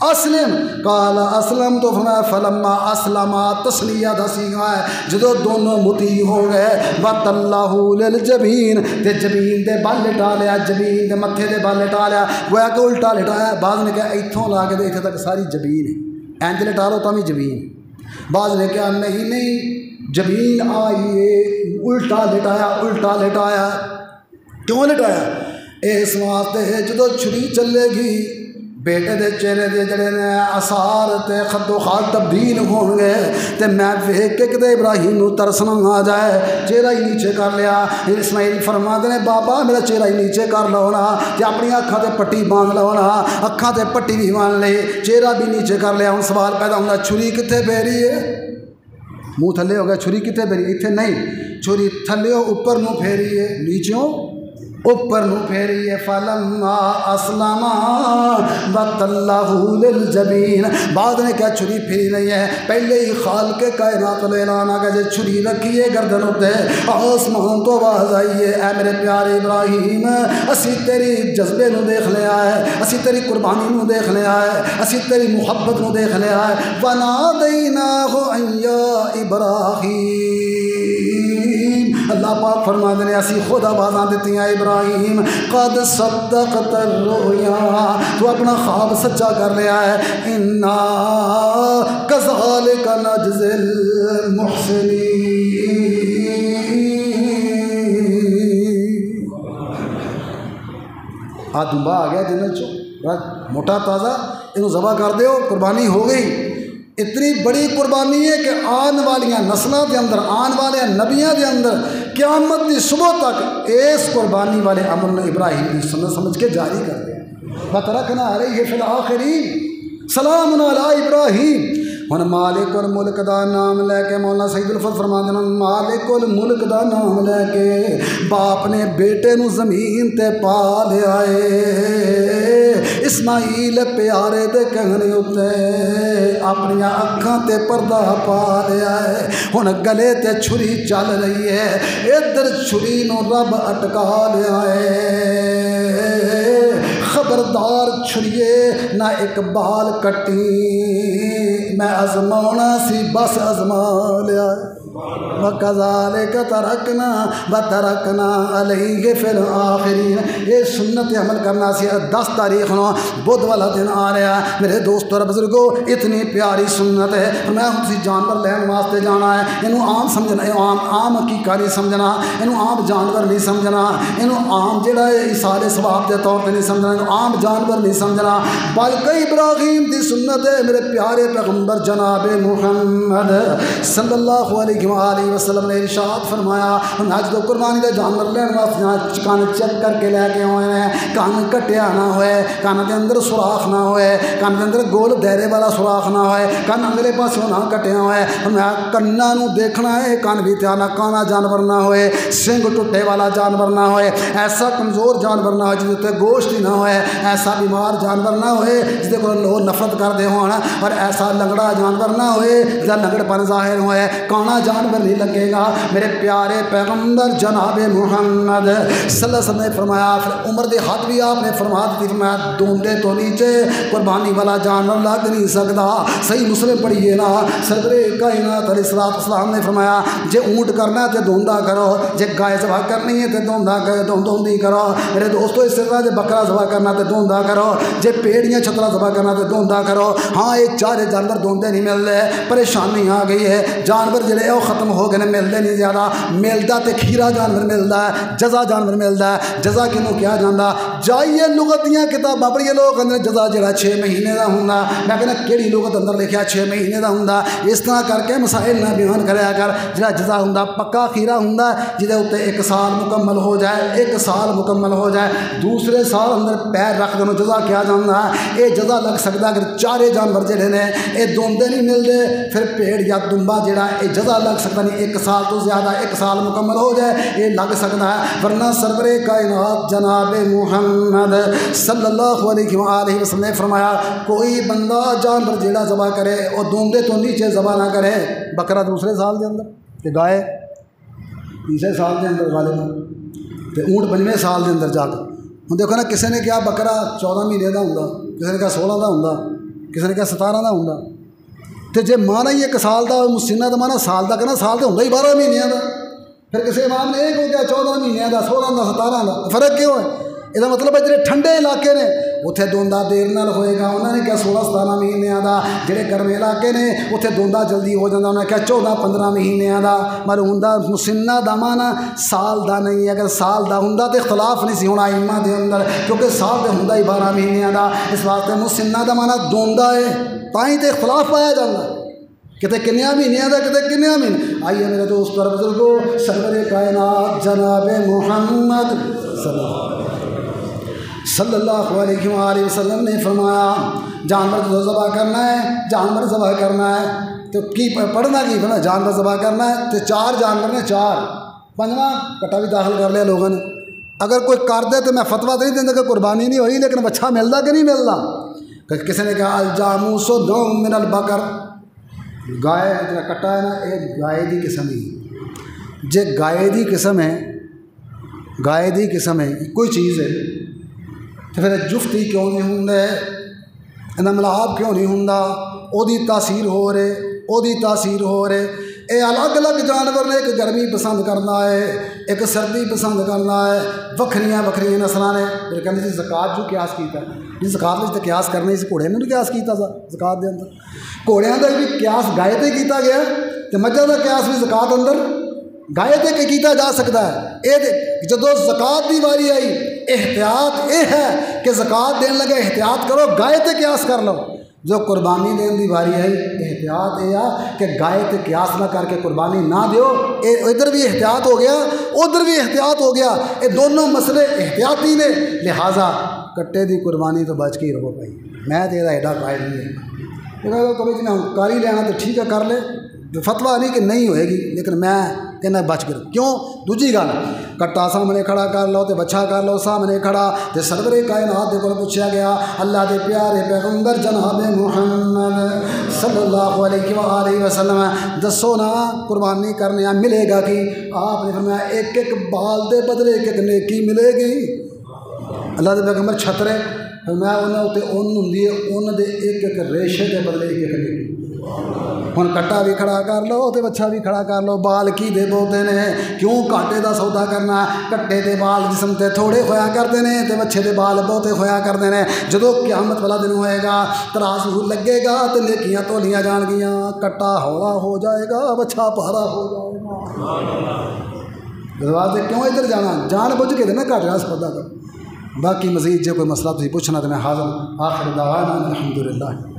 اسلم قال اسلم تو فرمایا فلما اسلم تسلیہ دا سیغہ ہے جدو دونوں مطیع ہو گئے وَتَلَّهُ لِلْجَبِينِ تے جبین دے بال لٹا لیا جبین دے متھے دے بال لٹا لیا گویا کہ الٹا لٹایا بعض نے کہا ایتھوں لا کے ایتھے تک ساری جبین ہے اینج لٹا لو تاں بھی جبین بعض نے کہا نہیں جبین آئیے الٹا لٹایا کیوں لٹایا اس واسطے جدو چھری چلے گی بیٹے دے چہرے دے جڑے نے آثار تے خد و خال تبدیل ہون گے تے میں ویکھ کے کدے ابراہیم نو ترسنا آ جائے چہرہ ہی نیچے کر لیا اسماعیل فرماندے نے بابا میرا چہرہ ہی نیچے کر لو نا تے اپنی اکھاں تے پٹی باندھ لو نا اکھاں تے پٹی بھی باندھ لے چہرہ بھی نیچے کر لیا ہن سوال پیدا ہوندا چھری کتے پہ رہی ہے منہ تھلے ہو گیا چھری کتے پھیری ایتھے نہیں چھری تھلے اوپر نو پھیری ہے نیچوں اوپر نو پھیری ہے فلما اسلم وَتَلَّهُ لِلْجَبِينِ بعد نے کیا چھری پھیری نہیں ہے پہلے ہی خالق کائنات نے اعلان آ گیا جے چھری رکھیے گردن ہوتے آسمان تو آواز آئیے اے میرے پیارے ابراہیم اسی تیری جذبے نو دیکھ لیا ہے اسی تیری قربانی نو دیکھ لیا ہے اسی تیری محبت نو دیکھ لیا ہے وَنَادَيْنَاهُ أَن يَا إِبْرَاهِيمُ اللہ پاک فرماتے ہیں اسی خود آوازاں دیتی ہیں ابراہیم قد صدقت الرؤیا تو اپنا خواب سچا کر لیا ہے انا کذالک نجزی المحسنین دمبا آ گیا جنت چو موٹا تازہ انہوں ذبح کر دیو قربانی ہو گئی اتنی بڑی قربانی ہے کہ آن والیاں نسلوں کے اندر آن والے نبیوں کے اندر قیامت کی صبح تک اس قربانی والے عمل نے ابراہیم کی سنت سمجھ کے جاری کر دیا وَتَرَكْنَا عَلَيْهِ فِي الْآخِرِينَ سلام علی ابراہیم ہن مالک الملک دا نام لے کے مولانا سید الفضل فرماندے ہیں مالک الملک دا نام لے کے باپ نے بیٹے نو زمین تے پا لیا ہے اسماعیل پیارے دے کہنے اتے اپنی اکھاں تے پردہ پا لیا ہے ہن گلے تے چھری چل رہی ہے ادھر چھری نو رب اٹکا لیا ہے خبردار چھڑیے نہ ایک بال کٹی میں ازمانا سی بس ازما لیا وَكَذَلِكَ تَرَكْنَا وَتَرَكْنَا عَلَيْهِ فِي الْآخِرِينَ یہ سنت عمل کرنا سی 10 تاریخ نو بدھ والا دن آ رہا ہے میرے دوستو اور بزرگو اتنی پیاری سنت ہے میں اسی جانور لین واسطے جانا ہے انہوں عام سمجھنا عام حقیقہ نہیں سمجھنا انہوں عام جانور نہیں سمجھنا انہوں عام جڑا ہے اثار ثواب دے طور پہ نہیں سمجھنا انہوں عام جانور نہیں سمجھنا بلکہ ابراہیم دی سنت ہے میرے پیارے پیغمبر جناب محمد صلی اللہ علیہ وآلہ وسلم نے ارشاد فرمایا حج تو قربانی دے جانور لین واسطے کان چیک کر کے لے کے ہوئے ہیں کان کٹیا نہ ہوئے کان دے اندر سوراخ نہ ہوئے کان دے اندر گول دائرے والا سوراخ نہ ہوئے کان اگلے پاسوں نہ کٹیا ہوئے کنا نو دیکھنا ہے کان بھی تیانا کانا جانور نہ ہوئے سنگ ٹوٹے والا جانور نہ ہوئے ایسا کمزور جانور نہ ہوئے جس تے گوشت ہی نہ ہوئے ایسا بیمار جانور نہ ہوئے جس دے کو لوگ نفرت کر دے ہونا اور ایسا لنگڑا جانور نہ ہوئے جس لنگڑ پر ظاہر ہوئے کانا جانور نہیں لگے گا میرے پیارے پیغمبر جناب محمد صلی اللہ علیہ وسلم نے فرمایا پھر عمر دے ہاتھ بھی آپ نے فرما دی فرمایا دوندے تو نیچے قربانی والا جانور لگ نہیں سکتا صحیح مسلم پڑھیے نا صدر کائنات علیہ السلام نے فرمایا جے اونٹ کرنا ہے تو دوندا کرو جے گائے ذبح کرنی ہے تو دوندی کرو میرے دوستو اس طرح جے بکرا ذبح کرنا تو دوندا کرو جے پیڑیاں چھترا ذبح کرنا تو دوندا کرو ہاں یہ چارے جانور دوندے نہیں مل رہے پریشانی آ گئی ہے جانور جڑے وہ ختم ہو گئے ملتے نہیں زیادہ ملتا تے کھیرا جانور ملتا ہے جزا جانور ملتا ہے جزا کنوں کیا جانا جائیے لغت دیاں کتاباں پڑھیے لوگ اندر جزا جڑا 6 مہینے دا ہوندا میں کہنا کیڑی لغت اندر لکھیا 6 مہینے دا ہوندا اس طرح کر کے مسائل نہ بیان کریا کر جڑا جزا ہوندا پکا کھیرا ہوندا جہدے اوتے 1 سال مکمل ہو جائے 1 سال مکمل ہو جائے دوسرے سال اندر پیر رکھ دینو جزا کیا جانا ہے یہ جزا لگ سکتا اگر چارے جانور جڑے نے یہ دوندے نہیں ملتے پھر بھیڑ یا دمبا جڑا یہ جزا لگ سکتا نہیں 1 سال تو زیادہ 1 سال مکمل ہو جائے یہ لگ سکتا ہے ورنہ سرور کائنات جناب محمد صلی اللہ علیہ وآلہ وسلم نے فرمایا کوئی بندہ جانور جڑا ذبح کرے وہ دوندے تو نیچے ذبح نہ کرے بکرا دوسرے سال دے اندر تے گائے تیسرے سال دے اندر غالباً تے اونٹ 5ویں سال دے اندر جا کے ہوں دیکھو نا کسی نے کیا بکرا 14 مہینے کا ہوں کسی نے کہا 16 کا ہوں کسی نے کہا 17 کا ہوں تو جے مانا ہی 1 سال کا مسنہ کا مانا سال کا کہنا سال تو ہوں ہی 12 مہینے کا پھر کسی امام نے یہ کہا 14 مہینے کا 16 کا 17 کا فرق کیوں ہے یہ مطلب ہے جڑے ٹھنڈے علاقے نے اتنے دوندا دیر نال ہوئے گا انہوں نے کہا 16-17 مہینے کا جڑے گرمے علاقے نے اتنے دوندا جلدی ہو جاتا انہوں نے کہا 14-15 مہینے کا پر ہوندا مسنہ دا مانا سال دا نہیں اگر سال دا ہوندا تو اختلاف نہیں سی ہونا ائمہ دے اندر کیونکہ سال دے ہوندا ہی 12 مہینے کا اس واسطے مسنہ دا مانا دوندا ہے تائیں تے اختلاف پایا جاتا کتے کنیا مہینے کا کتے کنیا مہینے آئیے میرے دوست اور بزرگوں سرور کائنات جناب محمد صلی اللہ علیہ وآلہ وسلم نے فرمایا جانور تو ذبح کرنا ہے جانور ذبح کرنا ہے تو کی پڑھنا کی پڑھنا جانور ذبح کرنا ہے تو 4 جانور نے 4 5واں کٹا بھی داخل کر لیا لوگوں نے اگر کوئی کر دے تو میں فتویٰ تو نہیں دینا کہ قربانی نہیں ہوئی لیکن بچہ ملتا کہ نہیں ملتا کسی نے کہا الجاموس دوم من البقر گائے جو کٹا ہے نا یہ گائے دی قسم ہی جے گائے دی قسم ہے گائے دی قسم ہے کوئی چیز ہے تو پھر جفتی کیوں نہیں ہوں ملاب کیوں نہیں ہوں وہ تاثیر ہو رہے وہ تاثیر ہو رہے یہ الگ الگ جانور نے ایک گرمی پسند کرنا ہے ایک سردی پسند کرنا ہے وکھریاں وکھریاں نسلاں نے پھر کہتے جی زکات جو قیاس کیتا جی زکات میں تو قیاس کرنے اس گھوڑے نے قیاس کیتا تھا زکات دے اندر گھوڑیاں کا بھی قیاس گائے تے کیتا گیا تو مجھے کا قیاس بھی زکات اندر گائے تے کیتا جا سکتا ہے یہ جدو زکات دی واری آئی احتیاط یہ ہے کہ زکات دین لگے احتیاط کرو گائے تے قیاس کر لو جو قربانی دین دی واری آئی احتیاط یہ ہے کہ گائے تے قیاس نہ کر کے قربانی نہ دیو ادھر بھی احتیاط ہو گیا ادھر بھی احتیاط ہو گیا یہ دونوں مسئلے احتیاطی نے لہٰذا کٹے دی قربانی تو بچ کے ہی رہو بھائی میں تو یہ ایڈا قائل نہیں ہے کبھی جنہیں کر ہی لینا تو ٹھیک ہے کر لے فتویٰ نہیں کہ نہیں ہوئے گی لیکن میں کہنا بچ کر کیوں دوجی گل کٹا سامنے کھڑا کر لو تو بچہ کر لو سامنے کھڑا تو سرور کائنات دے کو پوچھا گیا اللہ دے پیارے پیغمبر جناب محمد صلی اللہ علیہ وآلہ وسلم دسو نا قربانی کرنے ملے گا کہ آپ نے فرمایا ایک ایک بال دے بدلے ایک ایک نیکی ملے گی اللہ دے پیغمبر چھترے فرمایا انہوں تے اون ہوندی ہے اون دے ایک ایک ریشے دے بدلے ایک ایک نیکی ہوں کٹا بھی کھڑا کر لو تو بچہ بھی کھڑا کر لو بال کی دے بولتے ہیں کیوں کاٹے دا سودا کرنا کٹے دے بال جسم تے تھوڑے ہویا کرتے ہیں تے بچے دے بال بہتے ہویا کرتے ہیں جدو قیامت والا دن ہوئے گا ترازو لگے گا تو نیکیاں تولیاں جان گیاں کٹا ہولا ہو جائے گا بچہ پہرا ہو جائے گا کیوں ادھر جانا جان بوجھ کے دینا کٹ رہا سودا کر باقی مزید جو کوئی مسئلہ تھی پوچھنا تو میں حاضر آخر دعوانا الحمدللہ